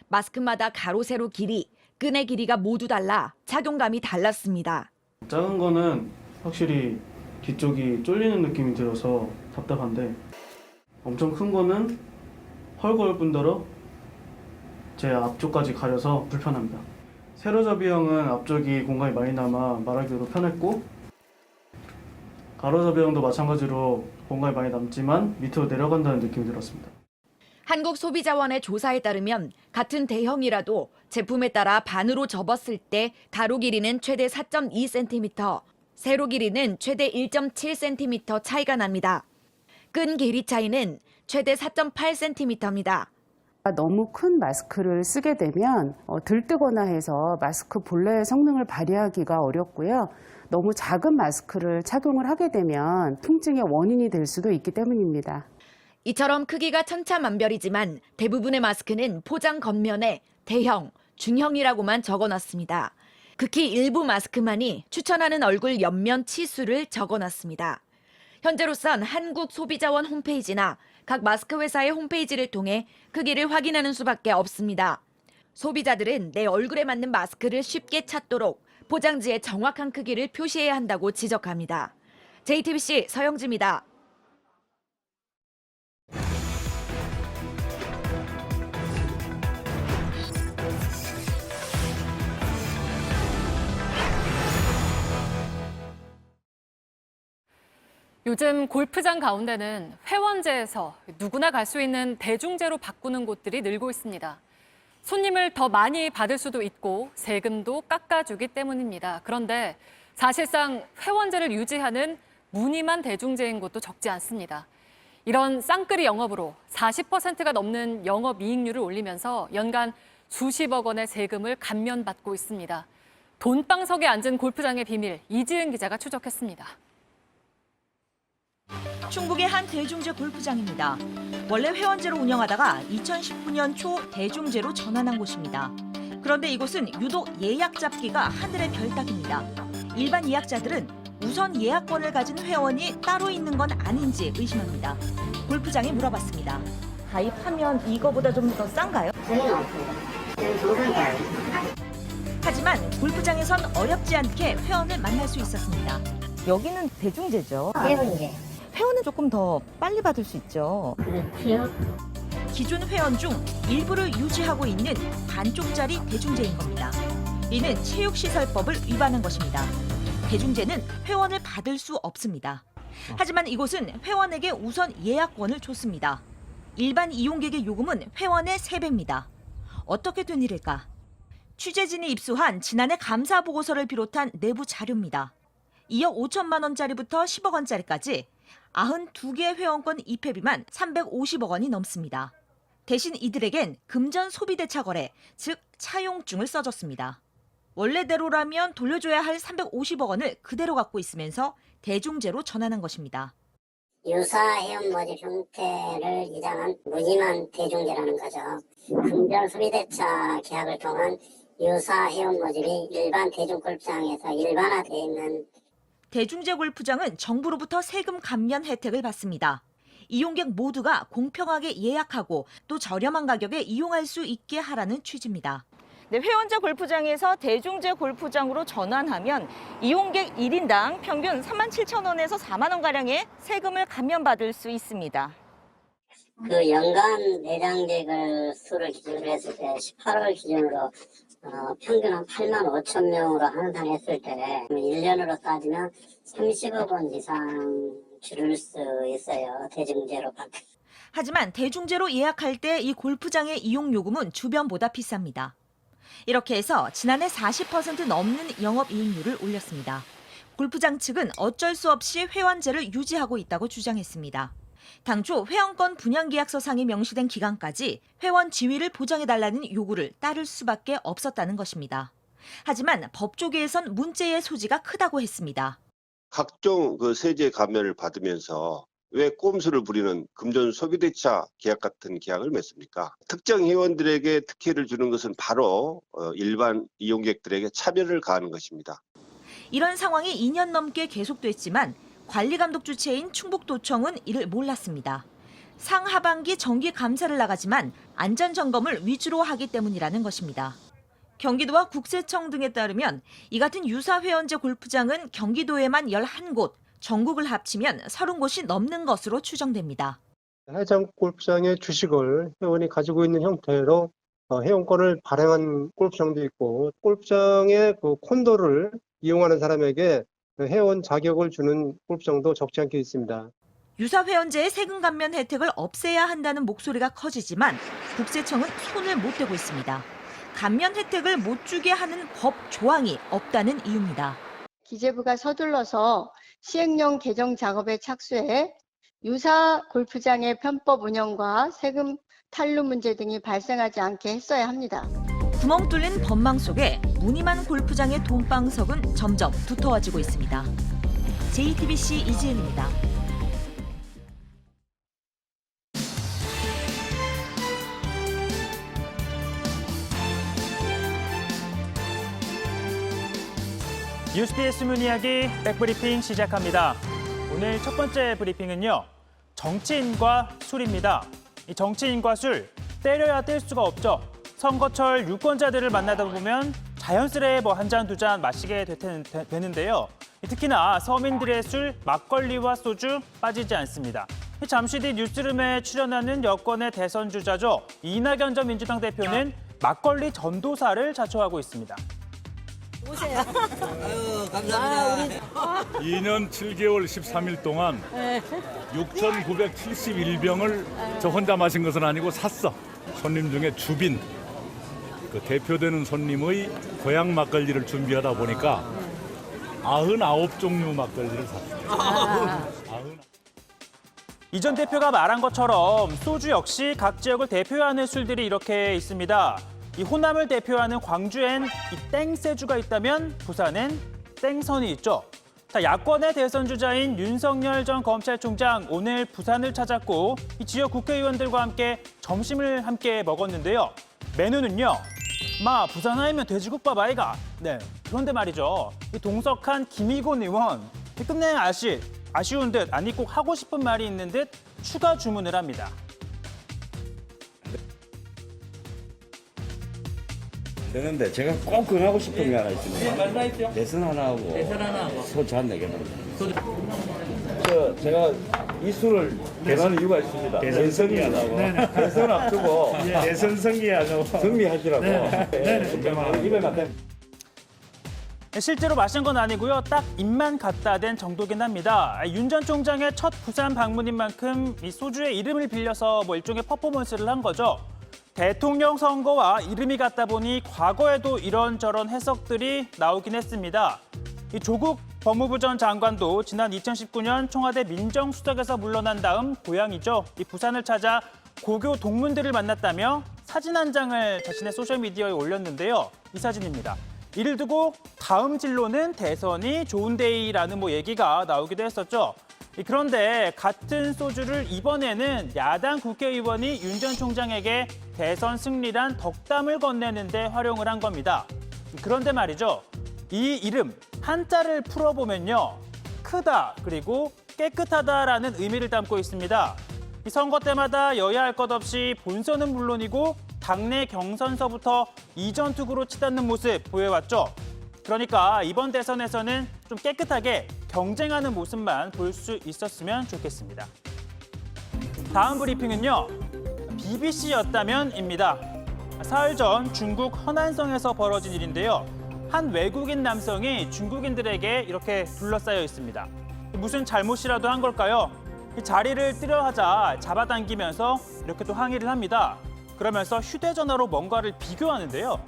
마스크마다 가로, 세로 길이, 끈의 길이가 모두 달라 착용감이 달랐습니다. 작은 거는 확실히 뒤쪽이 쫄리는 느낌이 들어서 답답한데 엄청 큰 거는 헐거울 뿐더러 제 앞쪽까지 가려서 불편합니다. 세로접이형은 앞쪽이 공간이 많이 남아 말하기도 편했고 가로접이형도 마찬가지로 공간이 많이 남지만 밑으로 내려간다는 느낌이 들었습니다. 한국소비자원의 조사에 따르면 같은 대형이라도 제품에 따라 반으로 접었을 때 가로 길이는 최대 4.2cm, 세로 길이는 최대 1.7cm 차이가 납니다. 끈 길이 차이는 최대 4.8cm입니다. 너무 큰 마스크를 쓰게 되면 들뜨거나 해서 마스크 본래의 성능을 발휘하기가 어렵고요. 너무 작은 마스크를 착용을 하게 되면 통증의 원인이 될 수도 있기 때문입니다. 이처럼 크기가 천차만별이지만 대부분의 마스크는 포장 겉면에 대형, 중형이라고만 적어놨습니다. 극히 일부 마스크만이 추천하는 얼굴 옆면 치수를 적어놨습니다. 현재로선 한국소비자원 홈페이지나 각 마스크 회사의 홈페이지를 통해 크기를 확인하는 수밖에 없습니다. 소비자들은 내 얼굴에 맞는 마스크를 쉽게 찾도록 포장지에 정확한 크기를 표시해야 한다고 지적합니다. JTBC 서영지입니다. 요즘 골프장 가운데는 회원제에서 누구나 갈 수 있는 대중제로 바꾸는 곳들이 늘고 있습니다. 손님을 더 많이 받을 수도 있고 세금도 깎아주기 때문입니다. 그런데 사실상 회원제를 유지하는 무늬만 대중제인 곳도 적지 않습니다. 이런 쌍끌이 영업으로 40%가 넘는 영업이익률을 올리면서 연간 수십억 원의 세금을 감면받고 있습니다. 돈방석에 앉은 골프장의 비밀, 이지은 기자가 추적했습니다. 충북의 한 대중제 골프장입니다. 원래 회원제로 운영하다가 2019년 초 대중제로 전환한 곳입니다. 그런데 이곳은 유독 예약 잡기가 하늘의 별 따기입니다. 일반 예약자들은 우선 예약권을 가진 회원이 따로 있는 건 아닌지 의심합니다. 골프장에 물어봤습니다. 가입하면 이거보다 좀 더 싼가요? 하지만 골프장에선 어렵지 않게 회원을 만날 수 있었습니다. 여기는 대중제죠? 대중제. 회원은 조금 더 빨리 받을 수 있죠. 그렇죠. 기존 회원 중 일부를 유지하고 있는 반쪽짜리 대중제인 겁니다. 이는 체육시설법을 위반한 것입니다. 대중제는 회원을 받을 수 없습니다. 하지만 이곳은 회원에게 우선 예약권을 줬습니다. 일반 이용객의 요금은 회원의 3배입니다. 어떻게 된 일일까? 취재진이 입수한 지난해 감사 보고서를 비롯한 내부 자료입니다. 2억 5천만 원짜리부터 10억 원짜리까지 92개의 회원권 입회비만 350억 원이 넘습니다. 대신 이들에겐 금전 소비대차 거래, 즉 차용증을 써줬습니다. 원래대로라면 돌려줘야 할 350억 원을 그대로 갖고 있으면서 대중제로 전환한 것입니다. 유사 회원 모집 형태를 이장한 무늬만 대중제라는 거죠. 금전 소비대차 계약을 통한 유사 회원 모집이 일반 대중 골프장에서 일반화되어 있는 대중제 골프장은 정부로부터 세금 감면 혜택을 받습니다. 이용객 모두가 공평하게 예약하고 또 저렴한 가격에 이용할 수 있게 하라는 취지입니다. 네, 회원제 골프장에서 대중제 골프장으로 전환하면 이용객 1인당 평균 37,000원에서 4만 원가량의 세금을 감면받을 수 있습니다. 그 연간 내장객을 수를 기준으로 했을 때 18월 기준으로 평균 한 8만 5천 명으로 환산했을 때 1년으로 따지면 30억 원 이상 줄일 수 있어요. 대중제로 바뀌. 하지만 대중제로 예약할 때 이 골프장의 이용 요금은 주변보다 비쌉니다. 이렇게 해서 지난해 40% 넘는 영업이익률을 올렸습니다. 골프장 측은 어쩔 수 없이 회원제를 유지하고 있다고 주장했습니다. 당초 회원권 분양계약서상에 명시된 기간까지 회원 지위를 보장해달라는 요구를 따를 수밖에 없었다는 것입니다. 하지만 법조계에선 문제의 소지가 크다고 했습니다. 각종 세제 감면을 받으면서 왜 꼼수를 부리는 금전 소비대차 계약 같은 계약을 맺습니까? 특정 회원들에게 특혜를 주는 것은 바로 일반 이용객들에게 차별을 가하는 것입니다. 이런 상황이 2년 넘게 계속됐지만 관리감독 주체인 충북도청은 이를 몰랐습니다. 상하반기 정기 감사를 나가지만 안전점검을 위주로 하기 때문이라는 것입니다. 경기도와 국세청 등에 따르면 이 같은 유사회원제 골프장은 경기도에만 11곳, 전국을 합치면 30곳이 넘는 것으로 추정됩니다. 해장 골프장의 주식을 회원이 가지고 있는 형태로 회원권을 발행한 골프장도 있고 골프장의 콘도를 이용하는 사람에게 회원 자격을 주는 골프장도 적지 않게 있습니다. 유사회원제의 세금 감면 혜택을 없애야 한다는 목소리가 커지지만 국세청은 손을 못 대고 있습니다. 감면 혜택을 못 주게 하는 법 조항이 없다는 이유입니다. 기재부가 서둘러서 시행령 개정 작업에 착수해 유사 골프장의 편법 운영과 세금 탈루 문제 등이 발생하지 않게 했어야 합니다. 구멍 뚫린 법망 속에 무늬만 골프장의 돈방석은 점점 두터워지고 있습니다. JTBC 이지은입니다. 뉴스피의 숨은 이야기 백브리핑 시작합니다. 오늘 첫 번째 브리핑은요. 정치인과 술입니다. 이 정치인과 술, 때려야 뗄 수가 없죠. 선거철 유권자들을 만나다 보면 자연스레 한 잔, 두 잔 마시게 되는데요. 특히나 서민들의 술, 막걸리와 소주 빠지지 않습니다. 잠시 뒤 뉴스룸에 출연하는 여권의 대선 주자죠. 이낙연 전 민주당 대표는 막걸리 전도사를 자처하고 있습니다. 오세요. 아유, 감사합니다. 2년 7개월 13일 동안 6,971병을 저 혼자 마신 것은 아니고 샀어. 손님 중에 주빈, 대표되는 손님의 고향 막걸리를 준비하다 보니까 99종류 막걸리를 샀어요. 이 전 대표가 말한 것처럼 소주 역시 각 지역을 대표하는 술들이 이렇게 있습니다. 이 호남을 대표하는 광주엔 이 땡세주가 있다면 부산엔 땡선이 있죠. 자, 야권의 대선 주자인 윤석열 전 검찰총장 오늘 부산을 찾았고 이 지역 국회의원들과 함께 점심을 함께 먹었는데요. 메뉴는요. 부산 하면 돼지국밥 아이가. 네, 그런데 말이죠. 이 동석한 김희곤 의원 끝내 아쉬운 듯 아니 꼭 하고 싶은 말이 있는 듯 추가 주문을 합니다. 되는데 제가 꼭 하고 싶은 게 하나 있습니다. 네, 말씀하십시오. 대선 하나 하고 대선 하나 하고. 소주 한 4개만. 제가 이 술을 개발한 이유가 있습니다. 대선 승리하라고. 대선 앞두고 대선 승리하고. 승리하시라고. 입에 맞대. 실제로 마신 건 아니고요. 딱 입만 갖다 댄 정도긴 합니다. 윤 전 총장의 첫 부산 방문인 만큼 이 소주의 이름을 빌려서 일종의 퍼포먼스를 한 거죠. 대통령 선거와 이름이 같다 보니 과거에도 이런저런 해석들이 나오긴 했습니다. 이 조국 법무부 전 장관도 지난 2019년 청와대 민정수석에서 물러난 다음 고향이죠. 이 부산을 찾아 고교 동문들을 만났다며 사진 한 장을 자신의 소셜미디어에 올렸는데요. 이 사진입니다. 이를 두고 다음 진로는 대선이 좋은데이라는 얘기가 나오기도 했었죠. 그런데 같은 소주를 이번에는 야당 국회의원이 윤 전 총장에게 대선 승리란 덕담을 건네는데 활용을 한 겁니다. 그런데 말이죠. 이 이름 한자를 풀어보면요. 크다 그리고 깨끗하다라는 의미를 담고 있습니다. 이 선거 때마다 여야 할 것 없이 본선은 물론이고 당내 경선서부터 이전투구로 치닫는 모습 보여왔죠. 그러니까 이번 대선에서는 좀 깨끗하게 경쟁하는 모습만 볼 수 있었으면 좋겠습니다. 다음 브리핑은요. BBC였다면입니다. 사흘 전 중국 허난성에서 벌어진 일인데요. 한 외국인 남성이 중국인들에게 이렇게 둘러싸여 있습니다. 무슨 잘못이라도 한 걸까요? 이 자리를 뜨려 하자 잡아당기면서 이렇게 또 항의를 합니다. 그러면서 휴대전화로 뭔가를 비교하는데요.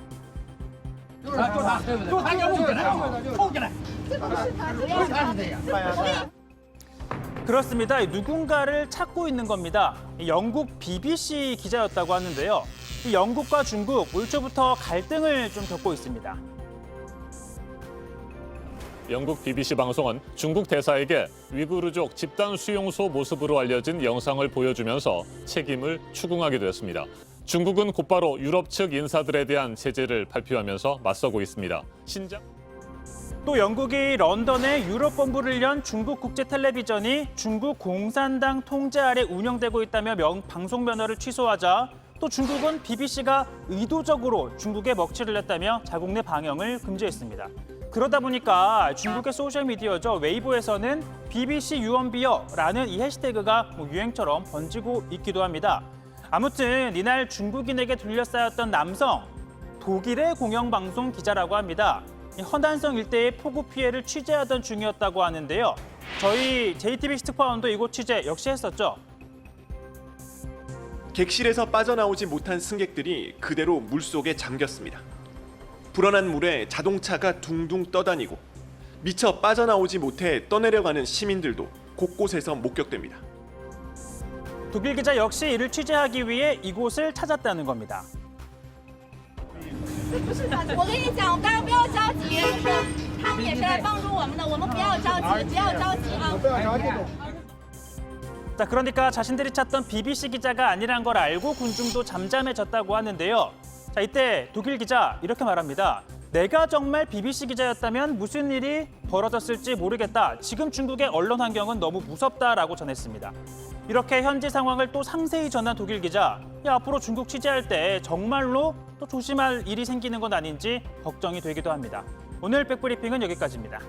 그렇습니다. 누군가를 찾고 있는 겁니다. 영국 BBC 기자였다고 하는데요. 이 영국과 중국 올 초부터 갈등을 좀 겪고 있습니다. 영국 BBC 방송은 중국 대사에게 위구르족 집단 수용소 모습으로 알려진 영상을 보여주면서 책임을 추궁하기도 했습니다. 중국은 곧바로 유럽 측 인사들에 대한 제재를 발표하면서 맞서고 있습니다. 또 영국이 런던에 유럽 본부를 연 중국 국제 텔레비전이 중국 공산당 통제 아래 운영되고 있다며 방송 면허를 취소하자 또 중국은 BBC가 의도적으로 중국에 먹칠을 했다며 자국 내 방영을 금지했습니다. 그러다 보니까 중국의 소셜미디어죠. 웨이보에서는 BBC 유언비어라는 이 해시태그가 유행처럼 번지고 있기도 합니다. 아무튼 이날 중국인에게 둘러싸였던 남성, 독일의 공영방송 기자라고 합니다. 허난성 일대의 폭우 피해를 취재하던 중이었다고 하는데요. 저희 JTBC 특파원도 이곳 취재 역시 했었죠. 객실에서 빠져나오지 못한 승객들이 그대로 물속에 잠겼습니다. 불어난 물에 자동차가 둥둥 떠다니고 미처 빠져나오지 못해 떠내려가는 시민들도 곳곳에서 목격됩니다. 독일 기자 역시 이를 취재하기 위해 이곳을 찾았다는 겁니다. 자, 그러니까 자신들이 찾던 BBC 기자가 아니란 걸 알고 군중도 잠잠해졌다고 하는데요. 자, 이때 독일 기자 이렇게 말합니다. 내가 정말 BBC 기자였다면 무슨 일이 벌어졌을지 모르겠다. 지금 중국의 언론 환경은 너무 무섭다라고 전했습니다. 이렇게 현지 상황을 또 상세히 전한 독일 기자. 앞으로 중국 취재할 때 정말로 또 조심할 일이 생기는 건 아닌지 걱정이 되기도 합니다. 오늘 백브리핑은 여기까지입니다.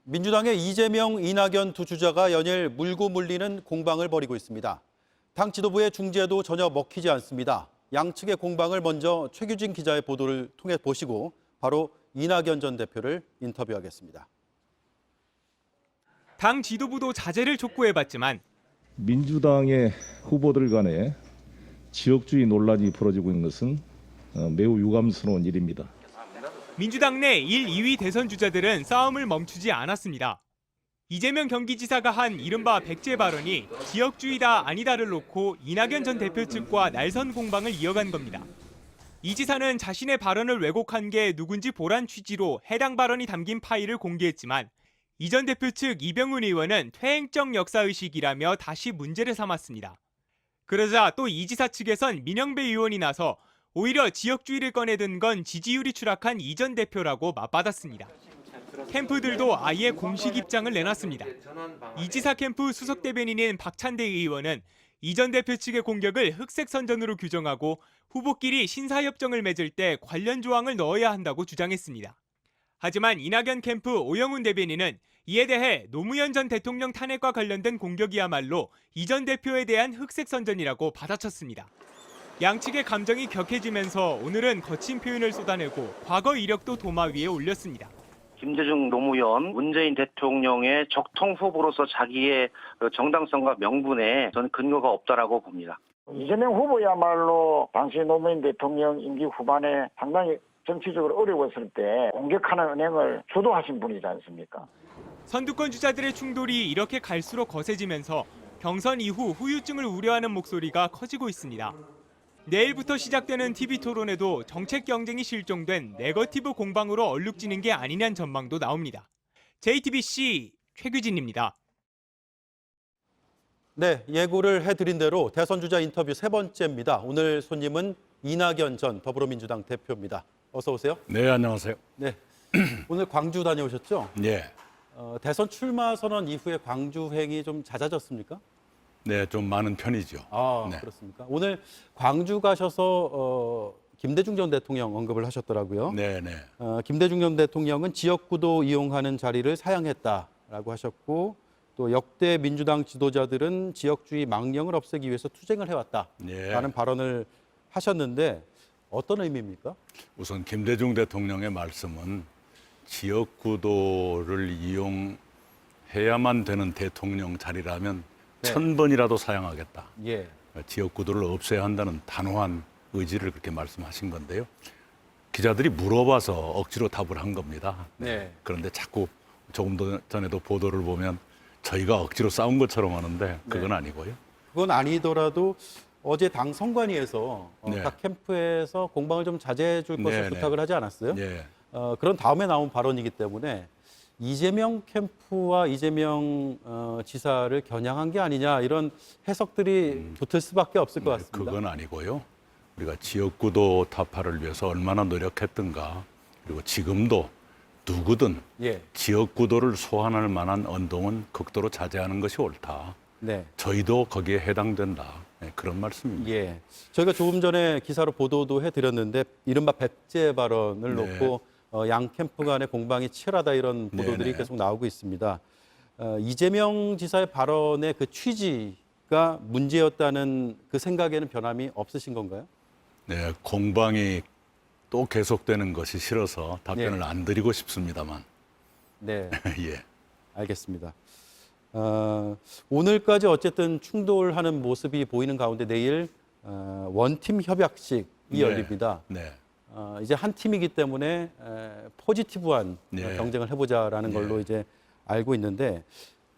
민주당의 이재명, 이낙연 두 주자가 연일 물고 물리는 공방을 벌이고 있습니다. 당 지도부의 중재도 전혀 먹히지 않습니다. 양측의 공방을 먼저 최규진 기자의 보도를 통해 보시고 바로 이낙연 전 대표를 인터뷰하겠습니다. 당 지도부도 자제를 촉구해봤지만 민주당의 후보들 간에 지역주의 논란이 벌어지고 있는 것은 매우 유감스러운 일입니다. 민주당 내 1, 2위 대선 주자들은 싸움을 멈추지 않았습니다. 이재명 경기지사가 한 이른바 백제 발언이 지역주의다 아니다를 놓고 이낙연 전 대표 측과 날선 공방을 이어간 겁니다. 이 지사는 자신의 발언을 왜곡한 게 누군지 보란 취지로 해당 발언이 담긴 파일을 공개했지만 이 전 대표 측 이병훈 의원은 퇴행적 역사의식이라며 다시 문제를 삼았습니다. 그러자 또 이 지사 측에선 민영배 의원이 나서 오히려 지역주의를 꺼내든 건 지지율이 추락한 이 전 대표라고 맞받았습니다. 캠프들도 아예 공식 입장을 내놨습니다. 이 지사 캠프 수석 대변인인 박찬대 의원은 이 전 대표 측의 공격을 흑색 선전으로 규정하고 후보끼리 신사협정을 맺을 때 관련 조항을 넣어야 한다고 주장했습니다. 하지만 이낙연 캠프 오영훈 대변인은 이에 대해 노무현 전 대통령 탄핵과 관련된 공격이야말로 이 전 대표에 대한 흑색 선전이라고 받아쳤습니다. 양측의 감정이 격해지면서 오늘은 거친 표현을 쏟아내고 과거 이력도 도마 위에 올렸습니다. 김대중 노무현 문재인 대통령의 적통 후보로서 자기의 정당성과 명분에 저는 근거가 없다라고 봅니다. 이재명 후보야말로 당시 노무현 대통령 임기 후반에 상당히 정치적으로 어려웠을 때 공격하는 은행을 주도하신 분이지 않습니까? 선두권 주자들의 충돌이 이렇게 갈수록 거세지면서 경선 이후 후유증을 우려하는 목소리가 커지고 있습니다. 내일부터 시작되는 TV토론에도 정책 경쟁이 실종된 네거티브 공방으로 얼룩지는 게 아니냐는 전망도 나옵니다. JTBC 최규진입니다. 네, 예고를 해드린 대로 대선 주자 인터뷰 세 번째입니다. 오늘 손님은 이낙연 전 더불어민주당 대표입니다. 어서 오세요. 네, 안녕하세요. 네, 오늘 광주 다녀오셨죠? 네. 대선 출마 선언 이후에 광주행이 좀 잦아졌습니까? 네, 좀 많은 편이죠. 아, 네. 그렇습니까? 오늘 광주 가셔서 김대중 전 대통령 언급을 하셨더라고요. 네, 네. 김대중 전 대통령은 지역구도 이용하는 자리를 사양했다라고 하셨고 또 역대 민주당 지도자들은 지역주의 망령을 없애기 위해서 투쟁을 해왔다라는 발언을 하셨는데 어떤 의미입니까? 우선 김대중 대통령의 말씀은 지역구도를 이용해야만 되는 대통령 자리라면 네. 1000번이라도 사용하겠다. 예. 지역구도를 없애야 한다는 단호한 의지를 그렇게 말씀하신 건데요. 기자들이 물어봐서 억지로 답을 한 겁니다. 네. 그런데 자꾸 조금 전에도 보도를 보면 저희가 억지로 싸운 것처럼 하는데 그건 네. 아니고요. 그건 아니더라도 어제 당 선관위에서 네. 각 캠프에서 공방을 좀 자제해 줄 것을 네, 네. 부탁을 하지 않았어요? 예. 그런 다음에 나온 발언이기 때문에 이재명 캠프와 이재명 지사를 겨냥한 게 아니냐 이런 해석들이 붙을 수밖에 없을 것 같습니다. 그건 아니고요. 우리가 지역구도 타파를 위해서 얼마나 노력했던가, 그리고 지금도 누구든 예. 지역구도를 소환할 만한 언동은 극도로 자제하는 것이 옳다. 네. 저희도 거기에 해당된다. 네, 그런 말씀입니다. 예. 저희가 조금 전에 기사로 보도도 해드렸는데 이른바 백제 발언을 네. 놓고 양 캠프 간의 공방이 치열하다 이런 보도들이 네네. 계속 나오고 있습니다. 이재명 지사의 발언의 그 취지가 문제였다는 그 생각에는 변함이 없으신 건가요? 네, 공방이 또 계속되는 것이 싫어서 답변을 네. 안 드리고 싶습니다만. 네. 예. 알겠습니다. 오늘까지 어쨌든 충돌하는 모습이 보이는 가운데 내일 원팀 협약식이 네. 열립니다. 네. 이제 한 팀이기 때문에 포지티브한 네. 경쟁을 해보자라는 네. 걸로 이제 알고 있는데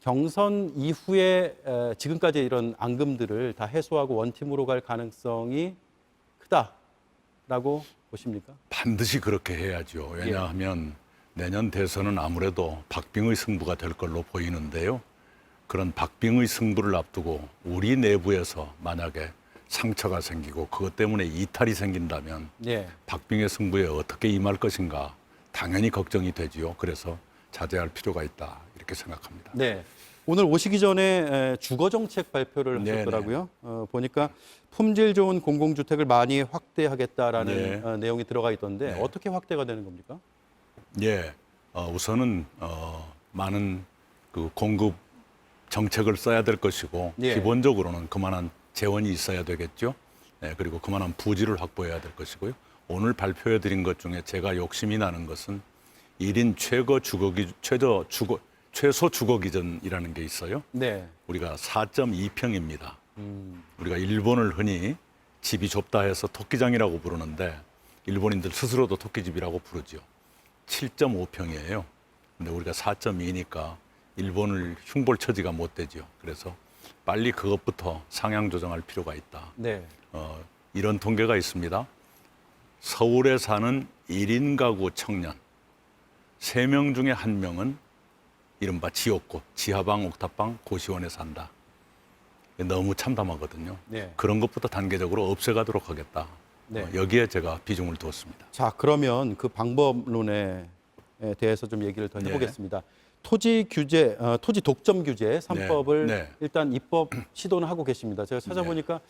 경선 이후에 지금까지 이런 앙금들을 다 해소하고 원팀으로 갈 가능성이 크다라고 보십니까? 반드시 그렇게 해야죠. 왜냐하면 내년 대선은 아무래도 박빙의 승부가 될 걸로 보이는데요. 그런 박빙의 승부를 앞두고 우리 내부에서 만약에 상처가 생기고 그것 때문에 이탈이 생긴다면 예. 박빙의 승부에 어떻게 임할 것인가 당연히 걱정이 되지요. 그래서 자제할 필요가 있다 이렇게 생각합니다. 네. 오늘 오시기 전에 주거 정책 발표를 네네. 하셨더라고요. 보니까 품질 좋은 공공주택을 많이 확대하겠다라는 네. 내용이 들어가 있던데 네. 어떻게 확대가 되는 겁니까? 예, 우선은 많은 그 공급 정책을 써야 될 것이고 예. 기본적으로는 그만한 재원이 있어야 되겠죠. 네, 그리고 그만한 부지를 확보해야 될 것이고요. 오늘 발표해 드린 것 중에 제가 욕심이 나는 것은 1인 최소 주거 기준이라는 게 있어요. 네. 우리가 4.2평입니다. 우리가 일본을 흔히 집이 좁다 해서 토끼장이라고 부르는데 일본인들 스스로도 토끼집이라고 부르죠. 7.5평이에요. 근데 우리가 4.2니까 일본을 흉볼 처지가 못 되죠. 그래서 빨리 그것부터 상향 조정할 필요가 있다. 네. 이런 통계가 있습니다. 서울에 사는 1인 가구 청년 3명 중에 1명은 이른바 지옥고, 지하방, 옥탑방, 고시원에 산다. 너무 참담하거든요. 네. 그런 것부터 단계적으로 없애가도록 하겠다. 네. 여기에 제가 비중을 두었습니다. 자, 그러면 그 방법론에 대해서 좀 얘기를 더 네. 해보겠습니다. 토지 규제, 토지 독점 규제 3법을 네. 일단 입법 시도는 하고 계십니다. 제가 찾아보니까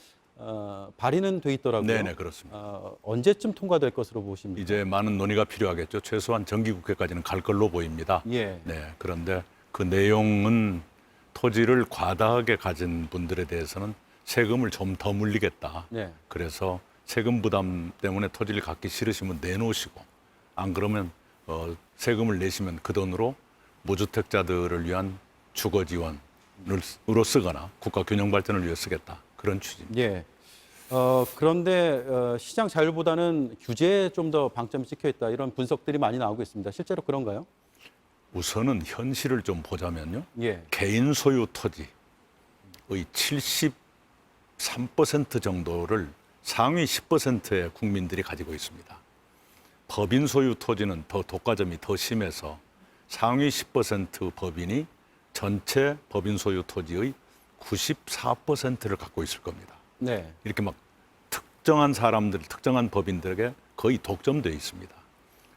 발의는 돼 있더라고요. 네네, 그렇습니다. 언제쯤 통과될 것으로 보십니까? 이제 많은 논의가 필요하겠죠. 최소한 정기국회까지는 갈 걸로 보입니다. 예. 네, 그런데 그 내용은 토지를 과다하게 가진 분들에 대해서는 세금을 좀 더 물리겠다. 네. 그래서 세금 부담 때문에 토지를 갖기 싫으시면 내놓으시고 안 그러면 세금을 내시면 그 돈으로 무주택자들을 위한 주거 지원으로 쓰거나 국가 균형 발전을 위해 쓰겠다. 그런 취지입니다. 예. 그런데 시장 자율보다는 규제에 좀 더 방점이 찍혀 있다 이런 분석들이 많이 나오고 있습니다. 실제로 그런가요? 우선은 현실을 좀 보자면요. 예. 개인 소유 토지의 73% 정도를 상위 10%의 국민들이 가지고 있습니다. 법인 소유 토지는 더 독과점이 더 심해서 상위 10% 법인이 전체 법인 소유 토지의 94%를 갖고 있을 겁니다. 네. 이렇게 막 특정한 사람들, 특정한 법인들에게 거의 독점되어 있습니다.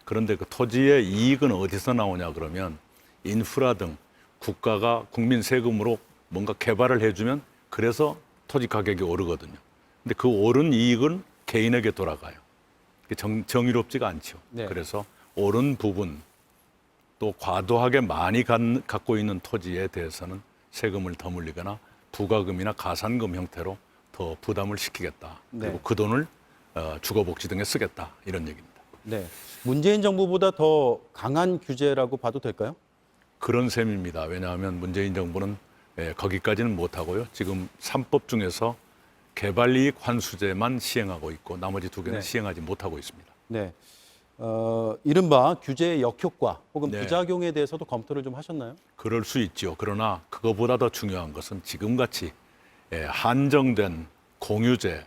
그런데 그 토지의 이익은 어디서 나오냐 그러면 인프라 등 국가가 국민 세금으로 뭔가 개발을 해주면 그래서 토지 가격이 오르거든요. 근데 그 오른 이익은 개인에게 돌아가요. 정의롭지가 않죠. 네. 그래서 오른 부분 또 과도하게 많이 갖고 있는 토지에 대해서는 세금을 더 물리거나 부가금이나 가산금 형태로 더 부담을 시키겠다. 그리고 네. 그 돈을 주거복지 등에 쓰겠다. 이런 얘기입니다. 네. 문재인 정부보다 더 강한 규제라고 봐도 될까요? 그런 셈입니다. 왜냐하면 문재인 정부는 거기까지는 못하고요. 지금 3법 중에서 개발이익 환수제만 시행하고 있고 나머지 2개는 네. 시행하지 못하고 있습니다. 네. 이른바 규제의 역효과 혹은 네. 부작용에 대해서도 검토를 좀 하셨나요? 그럴 수 있죠. 그러나 그거보다 더 중요한 것은 지금같이 한정된 공유제인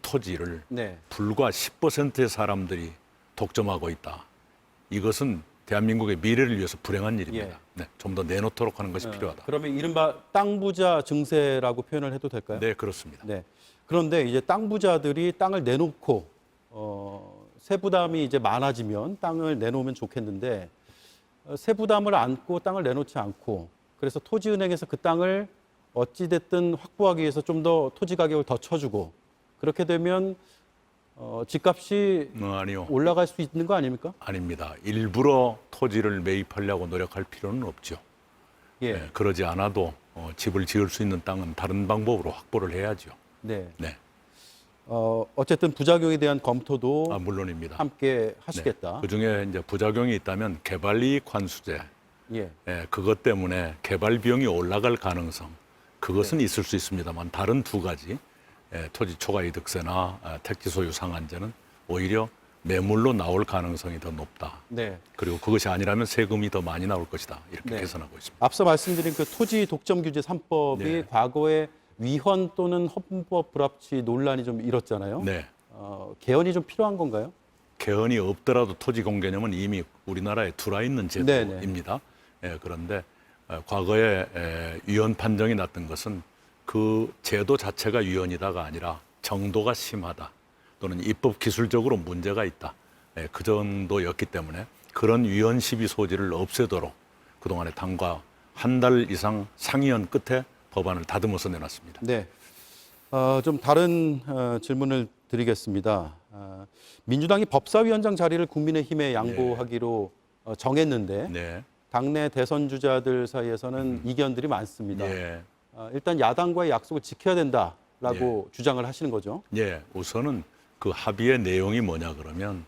토지를 네. 불과 10%의 사람들이 독점하고 있다. 이것은 대한민국의 미래를 위해서 불행한 일입니다. 예. 네, 좀 더 내놓도록 하는 것이 필요하다. 그러면 이른바 땅 부자 증세라고 표현을 해도 될까요? 네, 그렇습니다. 네. 그런데 이제 땅 부자들이 땅을 내놓고 세부담이 이제 많아지면 땅을 내놓으면 좋겠는데 세부담을 안고 땅을 내놓지 않고 그래서 토지은행에서 그 땅을 어찌됐든 확보하기 위해서 좀 더 토지 가격을 더 쳐주고 그렇게 되면 집값이 아니요. 올라갈 수 있는 거 아닙니까? 아닙니다. 일부러 토지를 매입하려고 노력할 필요는 없죠. 예. 그러지 않아도 집을 지을 수 있는 땅은 다른 방법으로 확보를 해야죠. 네. 네. 어쨌든 부작용에 대한 검토도 물론입니다. 함께 하시겠다. 네. 그중에 이제 부작용이 있다면 개발이익 환수제. 예. 그것 때문에 개발 비용이 올라갈 가능성. 그것은 네. 있을 수 있습니다만 다른 2가지 토지 초과이득세나 택지 소유 상한제는 오히려 매물로 나올 가능성이 더 높다. 네. 그리고 그것이 아니라면 세금이 더 많이 나올 것이다. 이렇게 네. 계산하고 있습니다. 앞서 말씀드린 그 토지 독점 규제 3법이 네. 과거에 위헌 또는 헌법 불합치 논란이 좀 일었잖아요. 네. 개헌이 좀 필요한 건가요? 개헌이 없더라도 토지 공개념은 이미 우리나라에 들어와 있는 제도입니다. 그런데 과거에 위헌 판정이 났던 것은 그 제도 자체가 위헌이다가 아니라 정도가 심하다 또는 입법 기술적으로 문제가 있다. 그 정도였기 때문에 그런 위헌 시비 소지를 없애도록 그동안에 당과 한 달 이상 상의연 끝에 법안을 다듬어서 내놨습니다. 네. 좀 다른 질문을 드리겠습니다. 민주당이 법사위원장 자리를 국민의힘에 양보하기로 정했는데 네. 당내 대선 주자들 사이에서는 이견들이 많습니다. 예. 일단 야당과의 약속을 지켜야 된다라고 주장을 하시는 거죠. 예, 우선은 그 합의의 내용이 뭐냐 그러면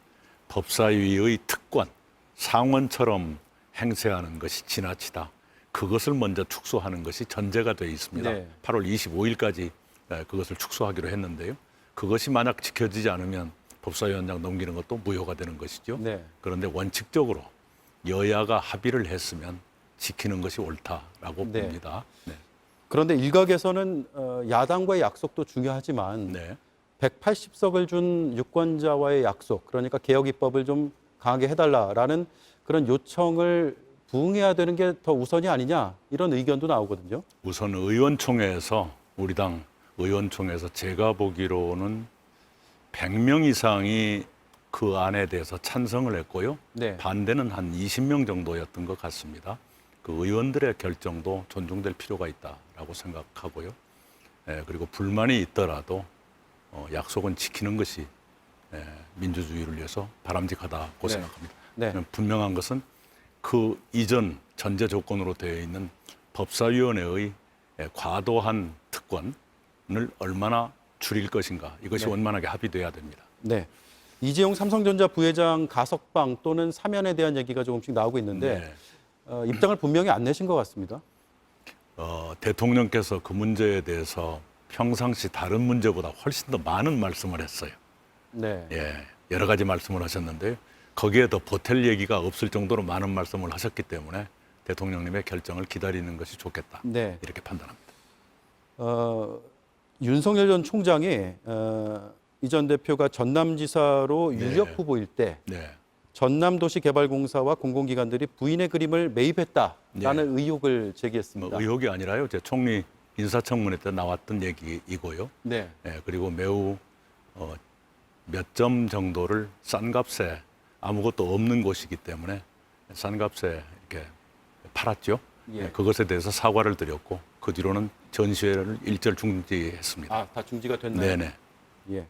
법사위의 특권, 상원처럼 행세하는 것이 지나치다. 그것을 먼저 축소하는 것이 전제가 되어 있습니다. 네. 8월 25일까지 그것을 축소하기로 했는데요. 그것이 만약 지켜지지 않으면 법사위원장 넘기는 것도 무효가 되는 것이죠. 네. 그런데 원칙적으로 여야가 합의를 했으면 지키는 것이 옳다라고 네. 봅니다. 네. 그런데 일각에서는 야당과의 약속도 중요하지만 180석을 준 유권자와의 약속, 그러니까 개혁 입법을 좀 강하게 해달라라는 그런 요청을 부응해야 되는 게 더 우선이 아니냐 이런 의견도 나오거든요. 우선 의원총회에서 우리 당 의원총회에서 제가 보기로는 100명 이상이 그 안에 대해서 찬성을 했고요. 네. 반대는 한 20명 정도였던 것 같습니다. 그 의원들의 결정도 존중될 필요가 있다라고 생각하고요. 그리고 불만이 있더라도 약속은 지키는 것이 민주주의를 위해서 바람직하다고 네. 생각합니다. 네. 분명한 것은 그 이전 전제 조건으로 되어 있는 법사위원회의 과도한 특권을 얼마나 줄일 것인가 이것이 네. 원만하게 합의돼야 됩니다. 네. 이재용 삼성전자 부회장 가석방 또는 사면에 대한 얘기가 조금씩 나오고 있는데 입장을 분명히 안 내신 것 같습니다. 대통령께서 그 문제에 대해서 평상시 다른 문제보다 훨씬 더 많은 말씀을 했어요. 네. 여러 가지 말씀을 하셨는데요. 거기에 더 보탤 얘기가 없을 정도로 많은 말씀을 하셨기 때문에 대통령님의 결정을 기다리는 것이 좋겠다. 네. 이렇게 판단합니다. 윤석열 전 총장이 이 전 대표가 전남지사로 유력 후보일 때 전남도시개발공사와 공공기관들이 부인의 그림을 매입했다라는 의혹을 제기했습니다. 의혹이 아니라요. 제 총리 인사청문회 때 나왔던 얘기이고요. 네. 그리고 매우 몇 점 정도를 싼 값에 아무것도 없는 곳이기 때문에 싼 값에 이렇게 팔았죠. 그것에 대해서 사과를 드렸고 그 뒤로는 전시회를 일절 중지했습니다. 다 중지가 됐나요? 네네. 예.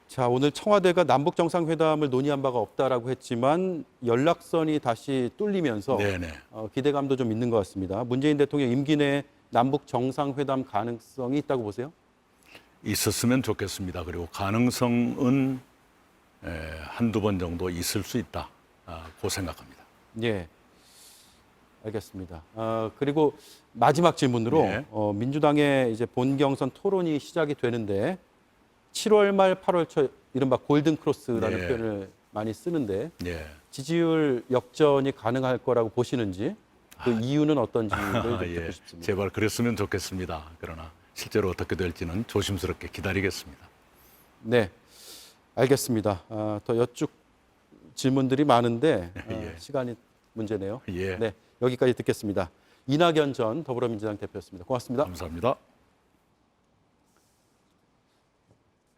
자, 오늘 청와대가 남북 정상회담을 논의한 바가 없다라고 했지만 연락선이 다시 뚫리면서 기대감도 좀 있는 것 같습니다. 문재인 대통령 임기 내에 남북 정상회담 가능성이 있다고 보세요? 있었으면 좋겠습니다. 그리고 가능성은 한두 번 정도 있을 수 있다고 생각합니다. 예, 알겠습니다. 그리고 마지막 질문으로 민주당의 이제 본경선 토론이 시작이 되는데 7월 말 8월 초 이른바 골든 크로스라는 표현을 많이 쓰는데 지지율 역전이 가능할 거라고 보시는지 그 이유는 어떤지를 듣고 싶습니다. 제발 그랬으면 좋겠습니다. 그러나 실제로 어떻게 될지는 조심스럽게 기다리겠습니다. 네, 알겠습니다. 더 여쭙 질문들이 많은데 시간이 문제네요. 네, 여기까지 듣겠습니다. 이낙연 전 더불어민주당 대표였습니다. 고맙습니다. 감사합니다.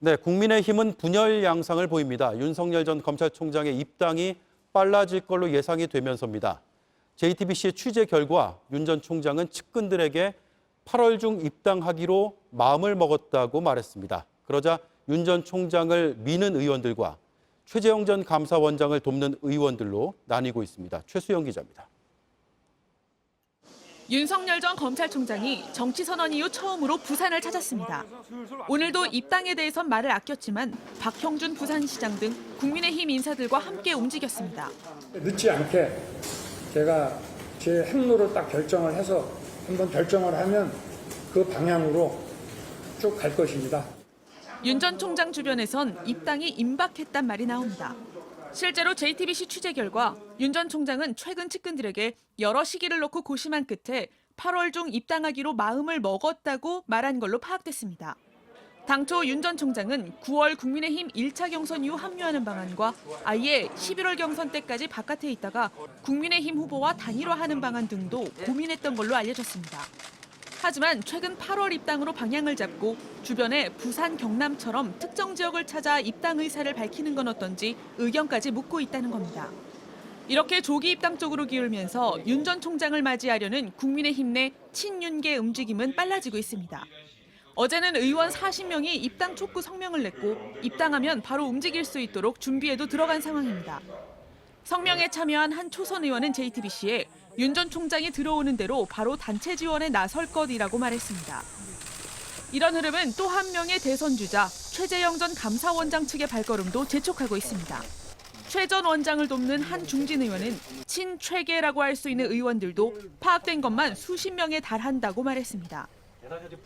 네, 국민의힘은 분열 양상을 보입니다. 윤석열 전 검찰총장의 입당이 빨라질 걸로 예상이 되면서입니다. JTBC의 취재 결과 윤 전 총장은 측근들에게 8월 중 입당하기로 마음을 먹었다고 말했습니다. 그러자 윤 전 총장을 미는 의원들과 최재형 전 감사원장을 돕는 의원들로 나뉘고 있습니다. 최수영 기자입니다. 윤석열 전 검찰총장이 정치 선언 이후 처음으로 부산을 찾았습니다. 오늘도 입당에 대해선 말을 아꼈지만 박형준 부산시장 등 국민의힘 인사들과 함께 움직였습니다. 늦지 않게 제가 제 행로를 딱 결정을 해서 한번 결정을 하면 그 방향으로 쭉 갈 것입니다. 윤 전 총장 주변에선 입당이 임박했단 말이 나옵니다. 실제로 JTBC 취재 결과 윤 전 총장은 최근 측근들에게 여러 시기를 놓고 고심한 끝에 8월 중 입당하기로 마음을 먹었다고 말한 걸로 파악됐습니다. 당초 윤 전 총장은 9월 국민의힘 1차 경선 이후 합류하는 방안과 아예 11월 경선 때까지 바깥에 있다가 국민의힘 후보와 단일화하는 방안 등도 고민했던 걸로 알려졌습니다. 하지만 최근 8월 입당으로 방향을 잡고 주변에 부산, 경남처럼 특정 지역을 찾아 입당 의사를 밝히는 건 어떤지 의견까지 묻고 있다는 겁니다. 이렇게 조기 입당 쪽으로 기울면서 윤 전 총장을 맞이하려는 국민의힘 내 친윤계 움직임은 빨라지고 있습니다. 어제는 의원 40명이 입당 촉구 성명을 냈고 입당하면 바로 움직일 수 있도록 준비에도 들어간 상황입니다. 성명에 참여한 한 초선 의원은 JTBC에 윤 전 총장이 들어오는 대로 바로 단체 지원에 나설 것이라고 말했습니다. 이런 흐름은 또 한 명의 대선 주자 최재형 전 감사원장 측의 발걸음도 재촉하고 있습니다. 최 전 원장을 돕는 한 중진 의원은 친최계라고 할 수 있는 의원들도 파악된 것만 수십 명에 달한다고 말했습니다.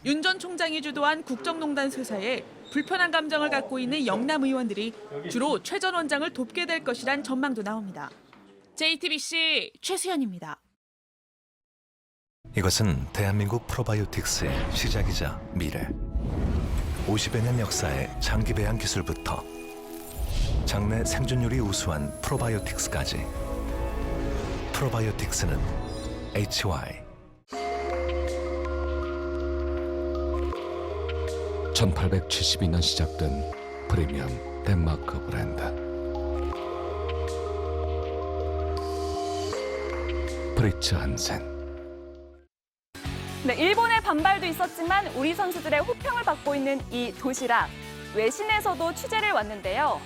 윤 전 총장이 주도한 국정농단 수사에 불편한 감정을 갖고 있는 영남 의원들이 주로 최 전 원장을 돕게 될 것이란 전망도 나옵니다. JTBC 최수연입니다. 이것은 대한민국 프로바이오틱스의 시작이자 미래. 50여 년 역사의 장기 배양 기술부터 장내 생존율이 우수한 프로바이오틱스까지. 프로바이오틱스는 HY. 1872년 시작된 프리미엄 덴마크 브랜드. 프리츠 한센. 네, 일본의 반발도 있었지만 우리 선수들의 호평을 받고 있는 이 도시락. 외신에서도 취재를 왔는데요.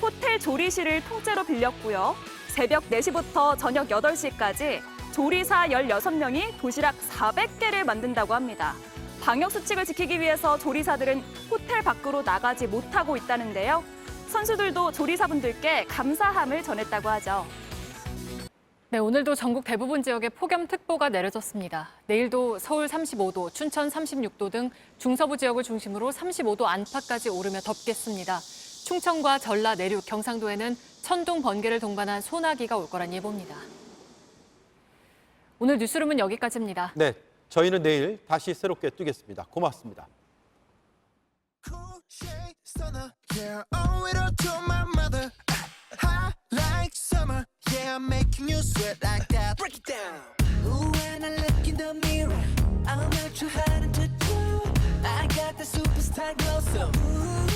호텔 조리실을 통째로 빌렸고요. 새벽 4시부터 저녁 8시까지 조리사 16명이 도시락 400개를 만든다고 합니다. 방역수칙을 지키기 위해서 조리사들은 호텔 밖으로 나가지 못하고 있다는데요. 선수들도 조리사분들께 감사함을 전했다고 하죠. 네, 오늘도 전국 대부분 지역에 폭염특보가 내려졌습니다. 내일도 서울 35도, 춘천 36도 등 중서부 지역을 중심으로 35도 안팎까지 오르며 덥겠습니다. 충청과 전라, 내륙, 경상도에는 천둥, 번개를 동반한 소나기가 올 거란 예보입니다. 오늘 뉴스룸은 여기까지입니다. 네, 저희는 내일 다시 새롭게 뜨겠습니다. 고맙습니다. Yeah, I'm making you sweat like that. Break it down. Ooh, when I look in the mirror, I'm not too hard to do. I got the superstar glow, so ooh.